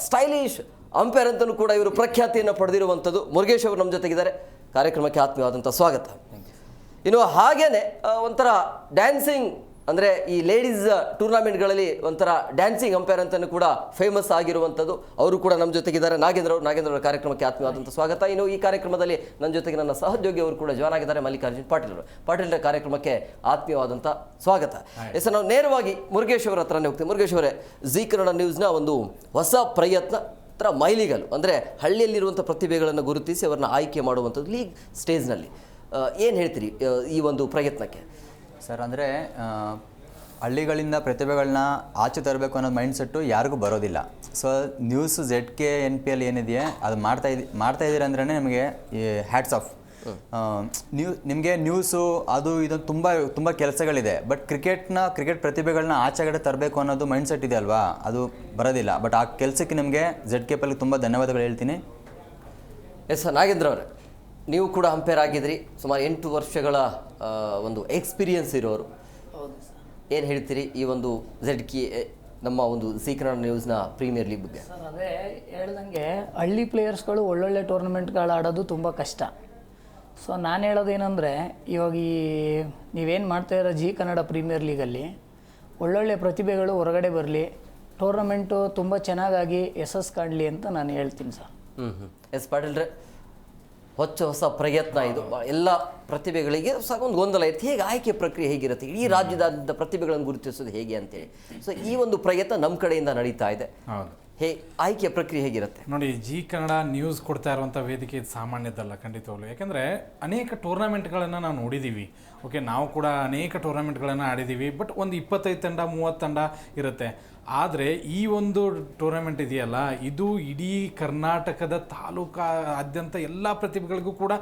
Stylish umpire ಅಂತಲೂ ಕೂಡ ಇವರು ಪ್ರಖ್ಯಾತಿಯನ್ನು ಪಡೆದಿರುವಂಥದ್ದು. ಮುರುಗೇಶ್ ಅವರು ನಮ್ಮ ಜೊತೆಗಿದ್ದಾರೆ. ಕಾರ್ಯಕ್ರಮಕ್ಕೆ ಆತ್ಮೀಯವಾದಂಥ ಸ್ವಾಗತ. ಇನ್ನು ಹಾಗೇನೆ ಒಂಥರ ಡ್ಯಾನ್ಸಿಂಗ್ ಅಂದರೆ ಈ ಲೇಡೀಸ್ ಟೂರ್ನಾಮೆಂಟ್ಗಳಲ್ಲಿ ಒಂಥರ ಡ್ಯಾನ್ಸಿಂಗ್ ಅಂಪೈರ್ ಅಂತಲೂ ಕೂಡ ಫೇಮಸ್ ಆಗಿರುವಂಥದ್ದು. ಅವರು ಕೂಡ ನಮ್ಮ ಜೊತೆಗಿದ್ದಾರೆ. ನಾಗೇಂದ್ರ ಅವರ ಕಾರ್ಯಕ್ರಮಕ್ಕೆ ಆತ್ಮೀಯವಾದಂಥ ಸ್ವಾಗತ. ಇನ್ನು ಈ ಕಾರ್ಯಕ್ರಮದಲ್ಲಿ ನನ್ನ ಜೊತೆಗೆ ನನ್ನ ಸಹೋದ್ಯೋಗಿ ಅವರು ಕೂಡ ಜಾಯ್ನ್ ಆಗಿದ್ದಾರೆ, ಮಲ್ಲಿಕಾರ್ಜುನ್ ಪಾಟೀಲ್ ಕಾರ್ಯಕ್ರಮಕ್ಕೆ ಆತ್ಮೀಯವಾದಂಥ ಸ್ವಾಗತ. ಎಸ್, ನಾವು ನೇರವಾಗಿ ಮುರುಗೇಶ್ ಅವರ ಹತ್ರನೇ ಹೋಗ್ತೀವಿ. ಮುರುಗೇಶ್ ಅವರೇ, ಜೀ ಕನ್ನಡ ನ್ಯೂಸ್ನ ಒಂದು ಹೊಸ ಪ್ರಯತ್ನ, ಥರ ಮೈಲಿಗಲ್ಲು ಅಂದರೆ ಹಳ್ಳಿಯಲ್ಲಿರುವಂಥ ಪ್ರತಿಭೆಗಳನ್ನು ಗುರುತಿಸಿ ಅವರನ್ನ ಆಯ್ಕೆ ಮಾಡುವಂಥದ್ದು ಲೀಗ್ ಸ್ಟೇಜ್ನಲ್ಲಿ. ಏನು ಹೇಳ್ತೀರಿ ಈ ಒಂದು ಪ್ರಯತ್ನಕ್ಕೆ? ಸರ್, ಅಂದರೆ ಹಳ್ಳಿಗಳಿಂದ ಪ್ರತಿಭೆಗಳನ್ನ ಆಚೆ ತರಬೇಕು ಅನ್ನೋ ಮೈಂಡ್ಸೆಟ್ಟು ಯಾರಿಗೂ ಬರೋದಿಲ್ಲ. ಸೊ ನ್ಯೂಸ್ ZKNPL ಏನಿದೆಯೇ ಅದು ಮಾಡ್ತಾ ಇದ್ದೀರ ಅಂದ್ರೇ ನಮಗೆ ಈ ಹ್ಯಾಟ್ಸ್ ಆಫ್. ನಿಮಗೆ ನ್ಯೂಸು ಅದು ಇದು ತುಂಬ ಕೆಲಸಗಳಿದೆ. ಬಟ್ ಕ್ರಿಕೆಟ್ ಪ್ರತಿಭೆಗಳನ್ನ ಆಚೆಗಡೆ ತರಬೇಕು ಅನ್ನೋದು ಮೈಂಡ್ಸೆಟ್ ಇದೆ ಅಲ್ವಾ, ಅದು ಬರೋದಿಲ್ಲ. ಬಟ್ ಆ ಕೆಲಸಕ್ಕೆ ನಿಮಗೆ ZKPL ತುಂಬ ಧನ್ಯವಾದಗಳು ಹೇಳ್ತೀನಿ. ಎಸ್, ನಾಗೇಂದ್ರ ಅವರೇ, ನೀವು ಕೂಡ ಅಂಪೈರ್ ಆಗಿದ್ರಿ, ಸುಮಾರು 8 ವರ್ಷಗಳ ಒಂದು ಎಕ್ಸ್ಪೀರಿಯನ್ಸ್ ಇರೋರು. ಏನು ಹೇಳ್ತೀರಿ ಈ ಒಂದು ನಮ್ಮ ಒಂದು ಜೀ ಕನ್ನಡ ನ್ಯೂಸ್ನ ಪ್ರೀಮಿಯರ್ ಲೀಗ್ ಬಗ್ಗೆ? ಸರ್, ಅದೇ ಹೇಳ್ದಂಗೆ ಹಳ್ಳಿ ಪ್ಲೇಯರ್ಸ್ಗಳು ಒಳ್ಳೊಳ್ಳೆ ಟೂರ್ನಮೆಂಟ್ಗಳು ಆಡೋದು ತುಂಬ ಕಷ್ಟ. ಸೊ ನಾನು ಹೇಳೋದೇನೆಂದರೆ, ಇವಾಗ ನೀವೇನು ಮಾಡ್ತಾಯಿರೋ ಜೀ ಕನ್ನಡ ಪ್ರೀಮಿಯರ್ ಲೀಗಲ್ಲಿ ಒಳ್ಳೊಳ್ಳೆ ಪ್ರತಿಭೆಗಳು ಹೊರಗಡೆ ಬರಲಿ, ಟೂರ್ನಮೆಂಟು ತುಂಬ ಚೆನ್ನಾಗಾಗಿ ಯಶಸ್ಸು ಕಾಣಲಿ ಅಂತ ನಾನು ಹೇಳ್ತೀನಿ ಸರ್. ಎಸ್ ಪಾಟೀಲ್ರೆ, ಹೊಸ ಪ್ರಯತ್ನ ಇದು. ಎಲ್ಲ ಪ್ರತಿಭೆಗಳಿಗೆ ಒಂದು ಗೊಂದಲ ಇರುತ್ತೆ, ಹೇಗೆ ಆಯ್ಕೆ ಪ್ರಕ್ರಿಯೆ ಹೇಗಿರುತ್ತೆ, ಇಡೀ ರಾಜ್ಯದಾದ್ಯಂತ ಪ್ರತಿಭೆಗಳನ್ನು ಗುರುತಿಸೋದು ಹೇಗೆ ಅಂತೇಳಿ. ಸೊ ಈ ಒಂದು ಪ್ರಯತ್ನ ನಮ್ಮ ಕಡೆಯಿಂದ ನಡೀತಾ ಇದೆ. ಆಯ್ಕೆ ಪ್ರಕ್ರಿಯೆ ಹೇಗಿರುತ್ತೆ ನೋಡಿ? ಜೀ ಕನ್ನಡ ನ್ಯೂಸ್ ಕೊಡ್ತಾ ಇರುವಂಥ ವೇದಿಕೆ ಇದು ಸಾಮಾನ್ಯದಲ್ಲ ಖಂಡಿತವಾಗ್ಲು. ಯಾಕೆಂದರೆ ಅನೇಕ ಟೂರ್ನಮೆಂಟ್ಗಳನ್ನು ನಾವು ನೋಡಿದ್ದೀವಿ. ಓಕೆ, ನಾವು ಕೂಡ ಅನೇಕ ಟೂರ್ನಮೆಂಟ್ಗಳನ್ನು ಆಡಿದ್ದೀವಿ. ಬಟ್ ಒಂದು 25 ತಂಡ 30 ತಂಡ ಇರುತ್ತೆ. ಆದರೆ ಈ ಒಂದು ಟೂರ್ನಮೆಂಟ್ ಇದೆಯಲ್ಲ, ಇದು ಇಡೀ ಕರ್ನಾಟಕದ ತಾಲೂಕಾದ್ಯಂತ ಎಲ್ಲ ಪ್ರತಿಭೆಗಳಿಗೂ ಕೂಡ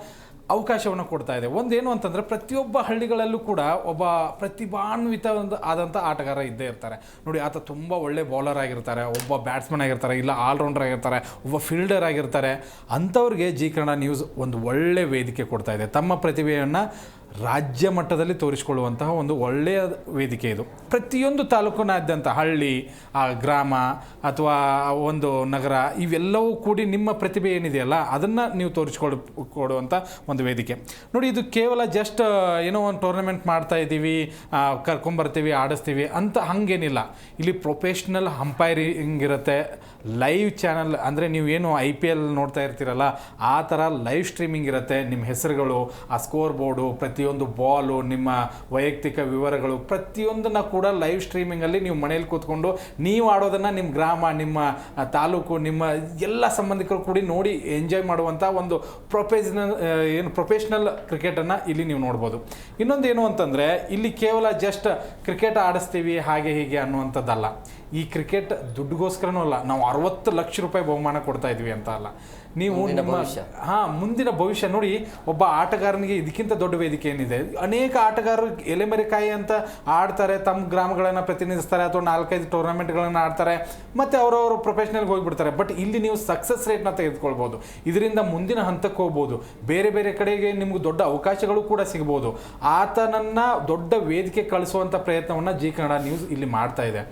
ಅವಕಾಶವನ್ನು ಕೊಡ್ತಾ ಇದೆ. ಒಂದೇನು ಅಂತಂದರೆ, ಪ್ರತಿಯೊಬ್ಬ ಹಳ್ಳಿಗಳಲ್ಲೂ ಕೂಡ ಒಬ್ಬ ಪ್ರತಿಭಾನ್ವಿತ ಆದಂಥ ಆಟಗಾರ ಇದ್ದೇ ಇರ್ತಾರೆ. ನೋಡಿ, ಆತ ತುಂಬ ಒಳ್ಳೆ ಬೌಲರ್ ಆಗಿರ್ತಾರೆ, ಒಬ್ಬ ಬ್ಯಾಟ್ಸ್ಮನ್ ಆಗಿರ್ತಾರೆ, ಇಲ್ಲ ಆಲ್ರೌಂಡರ್ ಆಗಿರ್ತಾರೆ, ಒಬ್ಬ ಫೀಲ್ಡರ್ ಆಗಿರ್ತಾರೆ. ಅಂಥವ್ರಿಗೆ ಜೀ ಕನ್ನಡ ನ್ಯೂಸ್ ಒಂದು ಒಳ್ಳೆ ವೇದಿಕೆ ಕೊಡ್ತಾ ಇದೆ. ತಮ್ಮ ಪ್ರತಿಭೆಯನ್ನು ರಾಜ್ಯ ಮಟ್ಟದಲ್ಲಿ ತೋರಿಸಿಕೊಳ್ಳುವಂತಹ ಒಂದು ಒಳ್ಳೆಯ ವೇದಿಕೆ ಇದು. ಪ್ರತಿಯೊಂದು ತಾಲೂಕಿನಾದ್ಯಂತ ಹಳ್ಳಿ, ಗ್ರಾಮ ಅಥವಾ ಒಂದು ನಗರ, ಇವೆಲ್ಲವೂ ಕೂಡಿ ನಿಮ್ಮ ಪ್ರತಿಭೆ ಏನಿದೆಯಲ್ಲ ಅದನ್ನು ನೀವು ಕೊಡುವಂಥ ಒಂದು ವೇದಿಕೆ. ನೋಡಿ, ಇದು ಕೇವಲ ಜಸ್ಟ್ ಏನೋ ಒಂದು ಟೂರ್ನಮೆಂಟ್ ಮಾಡ್ತಾ ಇದ್ದೀವಿ, ಕರ್ಕೊಂಬರ್ತೀವಿ, ಆಡಿಸ್ತೀವಿ ಅಂತ ಹಾಗೇನಿಲ್ಲ. ಇಲ್ಲಿ ಪ್ರೊಫೆಷ್ನಲ್ ಅಂಪೈರಿಂಗ್ ಇರುತ್ತೆ, ಲೈವ್ ಚಾನಲ್ ಅಂದರೆ ನೀವು ಏನು IPL ನೋಡ್ತಾ ಇರ್ತೀರಲ್ಲ ಆ ಥರ ಲೈವ್ ಸ್ಟ್ರೀಮಿಂಗ್ ಇರುತ್ತೆ. ನಿಮ್ಮ ಹೆಸರುಗಳು, ಆ ಸ್ಕೋರ್ ಬೋರ್ಡು, ಪ್ರತಿಯೊಂದು ಬಾಲು, ನಿಮ್ಮ ವೈಯಕ್ತಿಕ ವಿವರಗಳು ಪ್ರತಿಯೊಂದನ್ನು ಕೂಡ ಲೈವ್ ಸ್ಟ್ರೀಮಿಂಗಲ್ಲಿ ನೀವು ಮನೇಲಿ ಕೂತ್ಕೊಂಡು ನೀವು ಆಡೋದನ್ನು ನಿಮ್ಮ ಗ್ರಾಮ, ನಿಮ್ಮ ತಾಲೂಕು, ನಿಮ್ಮ ಎಲ್ಲ ಸಂಬಂಧಿಕರು ಕೂಡಿ ನೋಡಿ ಎಂಜಾಯ್ ಮಾಡುವಂಥ ಒಂದು ಪ್ರೊಫೆಷ್ನಲ್ ಕ್ರಿಕೆಟನ್ನು ಇಲ್ಲಿ ನೀವು ನೋಡ್ಬೋದು. ಇನ್ನೊಂದು ಏನು ಅಂತಂದರೆ, ಇಲ್ಲಿ ಕೇವಲ ಜಸ್ಟ್ ಕ್ರಿಕೆಟ್ ಆಡಿಸ್ತೀವಿ ಹಾಗೆ ಹೀಗೆ ಅನ್ನುವಂಥದ್ದಲ್ಲ. ಈ ಕ್ರಿಕೆಟ್ ದುಡ್ಡುಗೋಸ್ಕರನೂ ಅಲ್ಲ, ನಾವು 60 ಲಕ್ಷ ರೂಪಾಯಿ ಬಹುಮಾನ ಕೊಡ್ತಾ ಇದ್ವಿ ಅಂತ ಅಲ್ಲ. ನೀವು ನಿಮ್ಮ ಮುಂದಿನ ಭವಿಷ್ಯ ನೋಡಿ. ಒಬ್ಬ ಆಟಗಾರನಿಗೆ ಇದಕ್ಕಿಂತ ದೊಡ್ಡ ವೇದಿಕೆ ಏನಿದೆ? ಅನೇಕ ಆಟಗಾರರು ಎಲೆಮರೆಕಾಯಿ ಅಂತ ಆಡ್ತಾರೆ, ತಮ್ಮ ಗ್ರಾಮಗಳನ್ನು ಪ್ರತಿನಿಧಿಸ್ತಾರೆ, ಅಥವಾ 4-5 ಟೂರ್ನಮೆಂಟ್ಗಳನ್ನು ಆಡ್ತಾರೆ, ಮತ್ತು ಅವರವರು ಪ್ರೊಫೆಷ್ನಲ್ಗೆ ಹೋಗಿಬಿಡ್ತಾರೆ. ಬಟ್ ಇಲ್ಲಿ ನೀವು ಸಕ್ಸಸ್ ರೇಟ್ನ ತೆಗೆದುಕೊಳ್ಬೋದು, ಇದರಿಂದ ಮುಂದಿನ ಹಂತಕ್ಕೆ ಹೋಗ್ಬೋದು, ಬೇರೆ ಬೇರೆ ಕಡೆಗೆ ನಿಮ್ಗೆ ದೊಡ್ಡ ಅವಕಾಶಗಳು ಕೂಡ ಸಿಗ್ಬೋದು. ಆತನನ್ನು ದೊಡ್ಡ ವೇದಿಕೆ ಕಳಿಸುವಂಥ ಪ್ರಯತ್ನವನ್ನು ಜೀ ಕನ್ನಡ ನ್ಯೂಸ್ ಇಲ್ಲಿ ಮಾಡ್ತಾ ಇದೆ.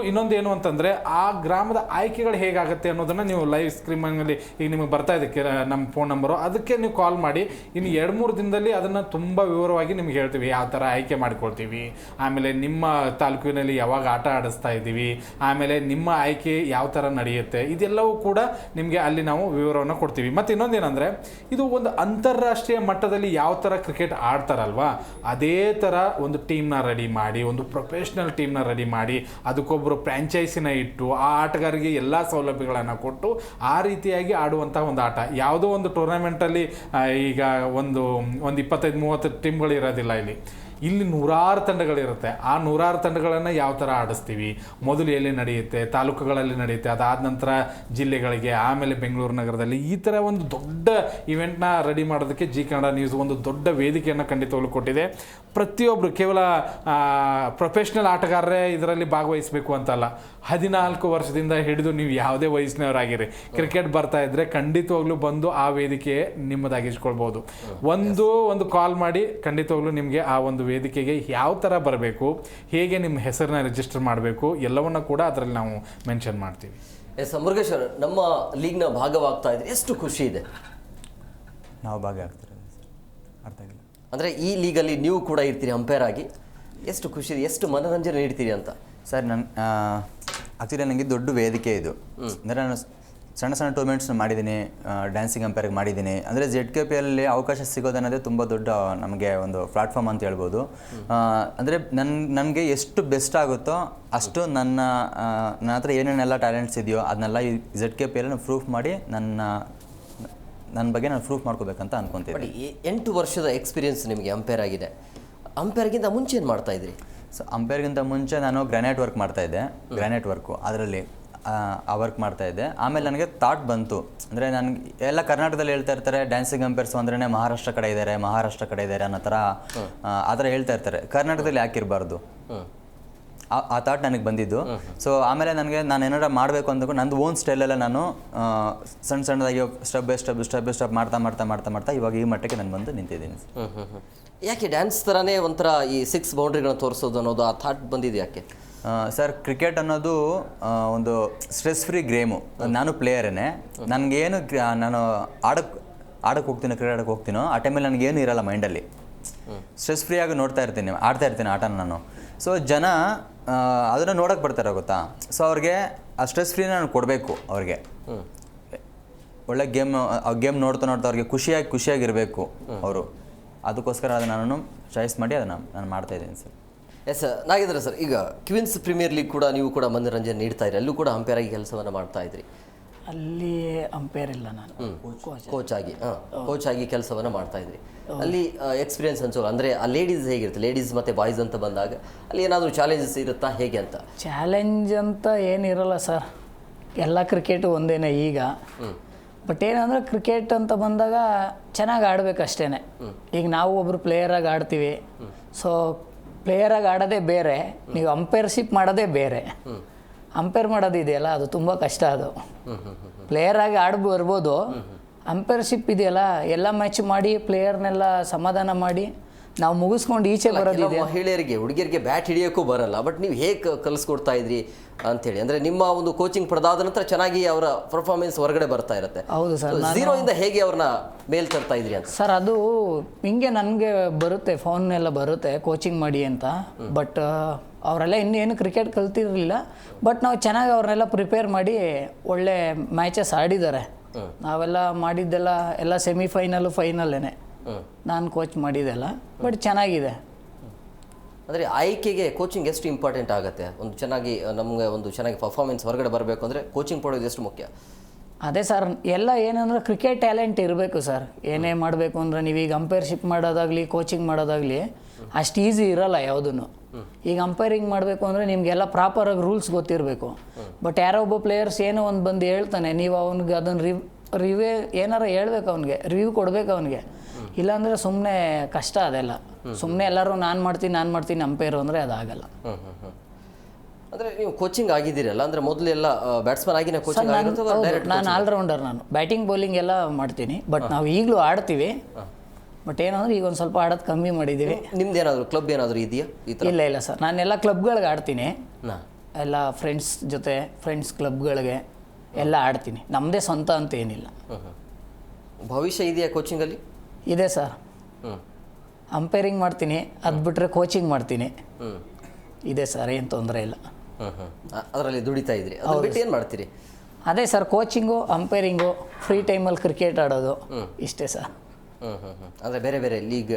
ಇನ್ನೊಂದು ಏನು ಅಂತಂದರೆ, ಆ ಗ್ರಾಮದ ಆಯ್ಕೆಗಳು ಹೇಗಾಗುತ್ತೆ ಅನ್ನೋದನ್ನು ನೀವು ಲೈವ್ ಸ್ಟ್ರೀಮಿಂಗಲ್ಲಿ ಈಗ ನಿಮಗೆ ಬರ್ತಾ ಇದೆ ನಮ್ಮ ಫೋನ್ ನಂಬರು, ಅದಕ್ಕೆ ನೀವು ಕಾಲ್ ಮಾಡಿ. ಇನ್ನು 2-3 ದಿನದಲ್ಲಿ ಅದನ್ನು ತುಂಬ ವಿವರವಾಗಿ ನಿಮ್ಗೆ ಹೇಳ್ತೀವಿ, ಯಾವ ಥರ ಆಯ್ಕೆ ಮಾಡ್ಕೊಳ್ತೀವಿ, ಆಮೇಲೆ ನಿಮ್ಮ ತಾಲೂಕಿನಲ್ಲಿ ಯಾವಾಗ ಆಟ ಆಡಿಸ್ತಾ ಇದ್ದೀವಿ, ಆಮೇಲೆ ನಿಮ್ಮ ಆಯ್ಕೆ ಯಾವ ಥರ ನಡೆಯುತ್ತೆ, ಇದೆಲ್ಲವೂ ಕೂಡ ನಿಮಗೆ ಅಲ್ಲಿ ನಾವು ವಿವರವನ್ನು ಕೊಡ್ತೀವಿ. ಮತ್ತು ಇನ್ನೊಂದೇನೆಂದರೆ, ಇದು ಒಂದು ಅಂತಾರಾಷ್ಟ್ರೀಯ ಮಟ್ಟದಲ್ಲಿ ಯಾವ ಥರ ಕ್ರಿಕೆಟ್ ಆಡ್ತಾರಲ್ವಾ ಅದೇ ಥರ ಒಂದು ಟೀಮ್ನ ರೆಡಿ ಮಾಡಿ, ಒಂದು ಪ್ರೊಫೆಷ್ನಲ್ ಟೀಮ್ನ ರೆಡಿ ಮಾಡಿ, ಅದಕ್ಕೊಬ್ಬರು ಫ್ರ್ಯಾಂಚೈಸಿನ ಇಟ್ಟು ಆ ಆಟಗಾರರಿಗೆ ಎಲ್ಲ ಸೌಲಭ್ಯಗಳನ್ನು ಕೊಟ್ಟು ಆ ರೀತಿಯಾಗಿ ಆಡುವಂಥ ಒಂದು ಆಟ. ಯಾವುದೋ ಒಂದು ಟೂರ್ನಮೆಂಟಲ್ಲಿ ಈಗ ಒಂದು 25-30 ಟೀಮ್ಗಳು ಇರೋದಿಲ್ಲ. ಇಲ್ಲಿ 100 ತಂಡಗಳಿರುತ್ತೆ. ಆ 100 ತಂಡಗಳನ್ನು ಯಾವ ಥರ ಆಡಿಸ್ತೀವಿ, ಮೊದಲು ಎಲ್ಲಿ ನಡೆಯುತ್ತೆ, ತಾಲೂಕುಗಳಲ್ಲಿ ನಡೆಯುತ್ತೆ, ಅದಾದ ನಂತರ ಜಿಲ್ಲೆಗಳಿಗೆ, ಆಮೇಲೆ ಬೆಂಗಳೂರು ನಗರದಲ್ಲಿ, ಈ ಥರ ಒಂದು ದೊಡ್ಡ ಇವೆಂಟ್ನ ರೆಡಿ ಮಾಡೋದಕ್ಕೆ ಜೀ ಕನ್ನಡ ನ್ಯೂಸ್ ಒಂದು ದೊಡ್ಡ ವೇದಿಕೆಯನ್ನು ಖಂಡಿತವಾಗ್ಲೂ ಕೊಟ್ಟಿದೆ. ಪ್ರತಿಯೊಬ್ಬರು ಕೇವಲ ಪ್ರೊಫೆಷ್ನಲ್ ಆಟಗಾರರೇ ಇದರಲ್ಲಿ ಭಾಗವಹಿಸಬೇಕು ಅಂತಲ್ಲ, 14 ವರ್ಷದಿಂದ ಹಿಡಿದು ನೀವು ಯಾವುದೇ ವಯಸ್ಸಿನವರಾಗಿರಿ, ಕ್ರಿಕೆಟ್ ಬರ್ತಾ ಇದ್ದರೆ ಖಂಡಿತವಾಗ್ಲೂ ಬಂದು ಆ ವೇದಿಕೆ ನಿಮ್ಮದಾಗಿಸ್ಕೊಳ್ಬೋದು. ಒಂದು ಕಾಲ್ ಮಾಡಿ ಖಂಡಿತವಾಗ್ಲೂ ನಿಮಗೆ ಆ ಒಂದು ವೇದಿಕೆಗೆ ಯಾವ ಥರ ಬರಬೇಕು, ಹೇಗೆ ನಿಮ್ಮ ಹೆಸರನ್ನ ರಿಜಿಸ್ಟರ್ ಮಾಡಬೇಕು, ಎಲ್ಲವನ್ನ ಕೂಡ ಅದರಲ್ಲಿ ನಾವು ಮೆನ್ಷನ್ ಮಾಡ್ತೀವಿ. ಎಸ್ ಮುರುಗೇಶ್ವರ್, ನಮ್ಮ ಲೀಗ್ನ ಭಾಗವಾಗ್ತಾ ಇದ್ರೆ ಎಷ್ಟು ಖುಷಿ ಇದೆ? ನಾವು ಭಾಗ ಆಗ್ತಿರೋದು ಅರ್ಥ ಆಗಿಲ್ಲ. ಅಂದರೆ ಈ ಲೀಗಲ್ಲಿ ನೀವು ಕೂಡ ಇರ್ತೀರಿ ಅಂಪೈರ್ ಆಗಿ, ಎಷ್ಟು ಖುಷಿ ಇದೆ, ಎಷ್ಟು ಮನೋರಂಜನೆ ನೀಡ್ತೀರಿ ಅಂತ? ಸರ್ ಆ್ಯಕ್ಚುಲಿ ನನಗೆ ದೊಡ್ಡ ವೇದಿಕೆ ಇದು. ಅಂದರೆ ನಾನು ಸಣ್ಣ ಸಣ್ಣ ಟೂರ್ನಮೆಂಟ್ಸ್ನ ಮಾಡಿದ್ದೀನಿ, ಡ್ಯಾನ್ಸಿಂಗ್ ಅಂಪೈರ್ಗೆ ಮಾಡಿದ್ದೀನಿ. ಅಂದರೆ ZKPಯಲ್ಲಿ ಅವಕಾಶ ಸಿಗೋದನ್ನೋದೇ ತುಂಬ ದೊಡ್ಡ ನಮಗೆ ಒಂದು ಪ್ಲಾಟ್ಫಾರ್ಮ್ ಅಂತ ಹೇಳ್ಬೋದು. ಅಂದರೆ ನನಗೆ ಎಷ್ಟು ಬೆಸ್ಟ್ ಆಗುತ್ತೋ ಅಷ್ಟು ನನ್ನ ಹತ್ರ ಏನೇನೆಲ್ಲ ಟ್ಯಾಲೆಂಟ್ಸ್ ಇದೆಯೋ ಅದನ್ನೆಲ್ಲ ಈ ZKPಯಲ್ಲಿ ನಾನು ಪ್ರೂಫ್ ಮಾಡಿ ನನ್ನ ಬಗ್ಗೆ ನಾನು ಪ್ರೂಫ್ ಮಾಡ್ಕೋಬೇಕಂತ ಅನ್ಕೊತೀನಿ. 8 ವರ್ಷದ ಎಕ್ಸ್ಪೀರಿಯನ್ಸ್ ನಿಮಗೆ ಅಂಪೈರ್ ಆಗಿದೆ. ಅಂಪೈರ್ಗಿಂತ ಮುಂಚೆ ಏನು ಮಾಡ್ತಾ ಇದ್ರಿ? ಸೊ ಅಂಪೈರ್ಗಿಂತ ಮುಂಚೆ ನಾನು ಗ್ರಾನೈಟ್ ವರ್ಕ್ ಮಾಡ್ತಾಯಿದ್ದೆ. ಗ್ರಾನೈಟ್ ವರ್ಕು ಅದರಲ್ಲಿ ಆ ವರ್ಕ್ ಮಾಡ್ತಾಯಿದ್ದೆ. ಆಮೇಲೆ ನನಗೆ ಥಾಟ್ ಬಂತು, ಅಂದರೆ ನನಗೆ ಎಲ್ಲ ಕರ್ನಾಟಕದಲ್ಲಿ ಹೇಳ್ತಾ ಇರ್ತಾರೆ ಡ್ಯಾನ್ಸಿಂಗ್ ಅಂಪೈರ್ಸ್ ಅಂದ್ರೇ ಮಹಾರಾಷ್ಟ್ರ ಕಡೆ ಇದ್ದಾರೆ ಅನ್ನೋ ಥರ ಆ ಥರ ಹೇಳ್ತಾ ಇರ್ತಾರೆ. ಕರ್ನಾಟಕದಲ್ಲಿ ಯಾಕೆ ಇರಬಾರ್ದು? ಆ ಥಾಟ್ ನನಗೆ ಬಂದಿದ್ದು. ಸೊ ಆಮೇಲೆ ನಾನು ಏನಾರ ಮಾಡಬೇಕು ಅಂದ್ಕೊಂಡು ನಂದು ಓನ್ ಸ್ಟೈಲೆಲ್ಲ ನಾನು ಸಣ್ಣದಾಗಿ ಸ್ಟೆಪ್ ಬೈ ಸ್ಟೆಪ್ ಮಾಡ್ತಾ ಇವಾಗ ಈ ಮಟ್ಟಕ್ಕೆ ನಾನು ಬಂದು ನಿಂತಿದ್ದೀನಿ. ಯಾಕೆ ಡ್ಯಾನ್ಸ್ ಥರನೇ ಒಂಥರ ಈ 6 ಬೌಂಡ್ರಿಗಳನ್ನ ತೋರಿಸೋದು ಅನ್ನೋದು ಆ ಥಾಟ್ ಬಂದಿದೆ ಯಾಕೆ? ಸರ್, ಕ್ರಿಕೆಟ್ ಅನ್ನೋದು ಒಂದು ಸ್ಟ್ರೆಸ್ ಫ್ರೀ ಗೇಮು. ನಾನು ಪ್ಲೇಯರೇನೆ. ನನಗೇನು ನಾನು ಆಡಕ್ಕೆ ಹೋಗ್ತೀನೋ ಕ್ರಿಕೆಟ್ ಆಡಕ್ಕೆ ಹೋಗ್ತೀನೋ ಆ ಟೈಮಲ್ಲಿ ನನಗೇನು ಇರಲ್ಲ ಮೈಂಡಲ್ಲಿ. ಸ್ಟ್ರೆಸ್ ಫ್ರೀಯಾಗಿ ಆಡ್ತಾ ಇರ್ತೀನಿ ಆಟನ ನಾನು. ಸೊ ಜನ ಅದನ್ನು ನೋಡೋಕ್ಕೆ ಬರ್ತಾರೆ ಗೊತ್ತಾ. ಸೊ ಅವ್ರಿಗೆ ಆ ಸ್ಟ್ರೆಸ್ ಫ್ರೀನ ನಾನು ಕೊಡಬೇಕು ಅವ್ರಿಗೆ. ಒಳ್ಳೆ ಗೇಮ್ ನೋಡ್ತಾ ಅವ್ರಿಗೆ ಖುಷಿಯಾಗಿರಬೇಕು ಅವರು. ಅದಕ್ಕೋಸ್ಕರ ಅದನ್ನು ನಾನು ಚಾಯ್ಸ್ ಮಾಡಿ ನಾನು ಮಾಡ್ತಾಯಿದ್ದೀನಿ ಸರ್. ಎಸ್ ನಾಗೇಂದ್ರ ಸರ್, ಈಗ ಕ್ವೀನ್ಸ್ ಪ್ರೀಮಿಯರ್ ಲೀಗ್ ಕೂಡ ನೀವು ಕೂಡ ಮನೋರಂಜನೆ ನೀಡ್ತಾ ಇದ್ರಿ, ಅಲ್ಲೂ ಕೂಡ ಅಂಪೈರ್ ಆಗಿ ಕೆಲಸವನ್ನು ಮಾಡ್ತಾ ಇದ್ರಿ. ಅಲ್ಲಿ ಅಂಪೈರ್ ಇಲ್ಲ, ನಾನು ಕೋಚ್ ಆಗಿ ಕೆಲಸವನ್ನು ಮಾಡ್ತಾ ಇದ್ರಿ. ಅಲ್ಲಿ ಎಕ್ಸ್ಪೀರಿಯನ್ಸ್ ಅನ್ಸೋಲ್ಲ, ಅಂದರೆ ಆ ಲೇಡೀಸ್ ಹೇಗಿರುತ್ತೆ, ಲೇಡೀಸ್ ಮತ್ತು ಬಾಯ್ಸ್ ಅಂತ ಬಂದಾಗ ಅಲ್ಲಿ ಏನಾದರೂ ಚಾಲೆಂಜಸ್ ಇರುತ್ತಾ ಹೇಗೆ ಅಂತ? ಚಾಲೆಂಜ್ ಅಂತ ಏನಿರಲ್ಲ ಸರ್, ಎಲ್ಲ ಕ್ರಿಕೆಟು ಒಂದೇನೆ ಈಗ. ಬಟ್ ಏನಂದರೆ ಕ್ರಿಕೆಟ್ ಅಂತ ಬಂದಾಗ ಚೆನ್ನಾಗಿ ಆಡಬೇಕಷ್ಟೇ. ಈಗ ನಾವು ಒಬ್ಬರು ಪ್ಲೇಯರಾಗಿ ಆಡ್ತೀವಿ. ಸೊ ಪ್ಲೇಯರಾಗಿ ಆಡೋದೇ ಬೇರೆ, ನೀವು ಅಂಪೈರ್ಶಿಪ್ ಮಾಡೋದೇ ಬೇರೆ. ಅಂಪೈರ್ ಮಾಡೋದಿದೆಯಲ್ಲ ಅದು ತುಂಬ ಕಷ್ಟ. ಅದು ಪ್ಲೇಯರಾಗಿ ಬರ್ಬೋದು. ಅಂಪೈರ್ಶಿಪ್ ಇದೆಯಲ್ಲ, ಎಲ್ಲ ಮ್ಯಾಚ್ ಮಾಡಿ ಪ್ಲೇಯರ್ನೆಲ್ಲ ಸಮಾಧಾನ ಮಾಡಿ ನಾವು ಮುಗಿಸ್ಕೊಂಡು ಈಚೆ ಬರೋದಿದೆ. ಮಹಿಳೆಯರಿಗೆ ಹುಡುಗಿಯರಿಗೆ ಬ್ಯಾಟ್ ಹಿಡಿಯೋಕ್ಕೂ ಬರಲ್ಲ, ಬಟ್ ನೀವು ಹೇಗೆ ಕಲಿಸ್ಕೊಡ್ತಾ ಇದ್ರಿ ಅಂತೇಳಿ, ಅಂದರೆ ನಿಮ್ಮ ಒಂದು ಕೋಚಿಂಗ್ ಪಡೆದಾದ ನಂತರ ಚೆನ್ನಾಗಿ ಅವರ ಪರ್ಫಾರ್ಮೆನ್ಸ್ ಹೊರಗಡೆ ಬರ್ತಾ ಇರುತ್ತೆ. ಹೌದು ಸರ್. 0 ಇಂದ ಹೇಗೆ ಅವ್ರನ್ನ ಮೇಲ್ ತರ್ತಾ ಇದ್ರಿ ಅಂತ? ಸರ್ ಅದು ಹಿಂಗೆ ನನಗೆ ಬರುತ್ತೆ, ಫೋನ್ನೆಲ್ಲ ಬರುತ್ತೆ ಕೋಚಿಂಗ್ ಮಾಡಿ ಅಂತ. ಬಟ್ ಅವರೆಲ್ಲ ಇನ್ನೇನು ಕ್ರಿಕೆಟ್ ಕಲ್ತಿರಲಿಲ್ಲ. ಬಟ್ ನಾವು ಚೆನ್ನಾಗಿ ಅವ್ರನ್ನೆಲ್ಲ ಪ್ರಿಪೇರ್ ಮಾಡಿ ಒಳ್ಳೆ ಮ್ಯಾಚಸ್ ಆಡಿದ್ದಾರೆ. ನಾವೆಲ್ಲ ಮಾಡಿದ್ದೆಲ್ಲ ಎಲ್ಲ ಸೆಮಿಫೈನಲ್ಲು ಫೈನಲ್ಲೇನೆ ನಾನು ಕೋಚ್ ಮಾಡಿದ್ದೆಲ್ಲ. ಬಟ್ ಚೆನ್ನಾಗಿದೆ. ಅಂದರೆ ಆಯ್ಕೆಗೆ ಕೋಚಿಂಗ್ ಎಷ್ಟು ಇಂಪಾರ್ಟೆಂಟ್ ಆಗುತ್ತೆ? ಒಂದು ಚೆನ್ನಾಗಿ ನಮಗೆ ಒಂದು ಚೆನ್ನಾಗಿ ಪರ್ಫಾರ್ಮೆನ್ಸ್ ಹೊರಗಡೆ ಬರಬೇಕು ಅಂದರೆ ಕೋಚಿಂಗ್ ಪಡೆಯೋದು ಎಷ್ಟು ಮುಖ್ಯ? ಅದೇ ಸರ್, ಎಲ್ಲ ಏನಂದ್ರೆ ಕ್ರಿಕೆಟ್ ಟ್ಯಾಲೆಂಟ್ ಇರಬೇಕು ಸರ್. ಏನೇ ಮಾಡಬೇಕು ಅಂದರೆ ನೀವೀಗ ಅಂಪೈರ್ಶಿಪ್ ಮಾಡೋದಾಗಲಿ ಕೋಚಿಂಗ್ ಮಾಡೋದಾಗಲಿ ಅಷ್ಟು ಈಸಿ ಇರಲ್ಲ ಯಾವುದೂ. ಈಗ ಅಂಪೈರಿಂಗ್ ಮಾಡಬೇಕು ಅಂದರೆ ನಿಮಗೆಲ್ಲ ಪ್ರಾಪರಾಗಿ ರೂಲ್ಸ್ ಗೊತ್ತಿರಬೇಕು. ಬಟ್ ಯಾರೋ ಒಬ್ಬ ಪ್ಲೇಯರ್ಸ್ ಏನೋ ಒಂದು ಬಂದು ಹೇಳ್ತಾನೆ, ನೀವು ಅವ್ನಿಗೆ ಅದನ್ನು ರಿವ್ಯೂ ಏನಾರ ಹೇಳ್ಬೇಕು, ಅವ್ನಿಗೆ ರಿವ್ಯೂ ಕೊಡಬೇಕು ಅವನಿಗೆ. ಇಲ್ಲಾಂದರೆ ಸುಮ್ಮನೆ ಕಷ್ಟ ಅದೆಲ್ಲ. ಸುಮ್ಮನೆ ಎಲ್ಲರೂ ನಾನು ಮಾಡ್ತೀನಿ ಅಂಪೈರು ಅಂದರೆ ಅದಾಗಲ್ಲ. ಅಂದರೆ ನೀವು ಕೋಚಿಂಗ್ ಆಗಿದ್ದೀರಲ್ಲ, ಅಂದರೆ ಮೊದಲೆಲ್ಲ ಬ್ಯಾಟ್ಸ್ಮನ್ ಆಗಿನೇ ಕೋಚಿಂಗ್ ಆಗಿರುತ್ತೆ? ನಾನು ಆಲ್ರೌಂಡರ್. ನಾನು ಬ್ಯಾಟಿಂಗ್ ಬೌಲಿಂಗ್ ಎಲ್ಲ ಮಾಡ್ತೀನಿ. ಬಟ್ ನಾವು ಈಗಲೂ ಆಡ್ತೀವಿ. ಬಟ್ ಏನಂದ್ರೆ ಈಗ ಒಂದು ಸ್ವಲ್ಪ ಆಡೋದು ಕಮ್ಮಿ ಮಾಡಿದ್ದೀವಿ. ನಿಮ್ದು ಏನಾದರೂ ಕ್ಲಬ್ ಏನಾದರೂ ಇದೆಯಾ? ಇಲ್ಲ ಸರ್, ನಾನೆಲ್ಲ ಕ್ಲಬ್ಗಳಿಗೆ ಆಡ್ತೀನಿ. ಎಲ್ಲ ಫ್ರೆಂಡ್ಸ್ ಜೊತೆ ಫ್ರೆಂಡ್ಸ್ ಕ್ಲಬ್ಗಳಿಗೆ ಎಲ್ಲ ಆಡ್ತೀನಿ. ನಮ್ಮದೇ ಸ್ವಂತ ಅಂತ ಏನಿಲ್ಲ. ಭವಿಷ್ಯ ಇದೆಯಾ ಕೋಚಿಂಗಲ್ಲಿ? ಇದೆ ಸರ್. ಅಂಪೈರಿಂಗ್ ಮಾಡ್ತೀನಿ, ಅದು ಬಿಟ್ಟರೆ ಕೋಚಿಂಗ್ ಮಾಡ್ತೀನಿ. ಇದೆ ಸರ್, ಏನು ತೊಂದರೆ ಇಲ್ಲ. ಅದರಲ್ಲಿ ದುಡಿತಾ ಇದ್ರಿ, ಅದು ಬಿಟ್ಟು ಏನು ಮಾಡ್ತೀರಿ? ಅದೇ ಸರ್, ಕೋಚಿಂಗು, ಅಂಪೈರಿಂಗು, ಫ್ರೀ ಟೈಮಲ್ಲಿ ಕ್ರಿಕೆಟ್ ಆಡೋದು, ಇಷ್ಟೇ ಸರ್. ಅಂದರೆ ಬೇರೆ ಬೇರೆ ಲೀಗ್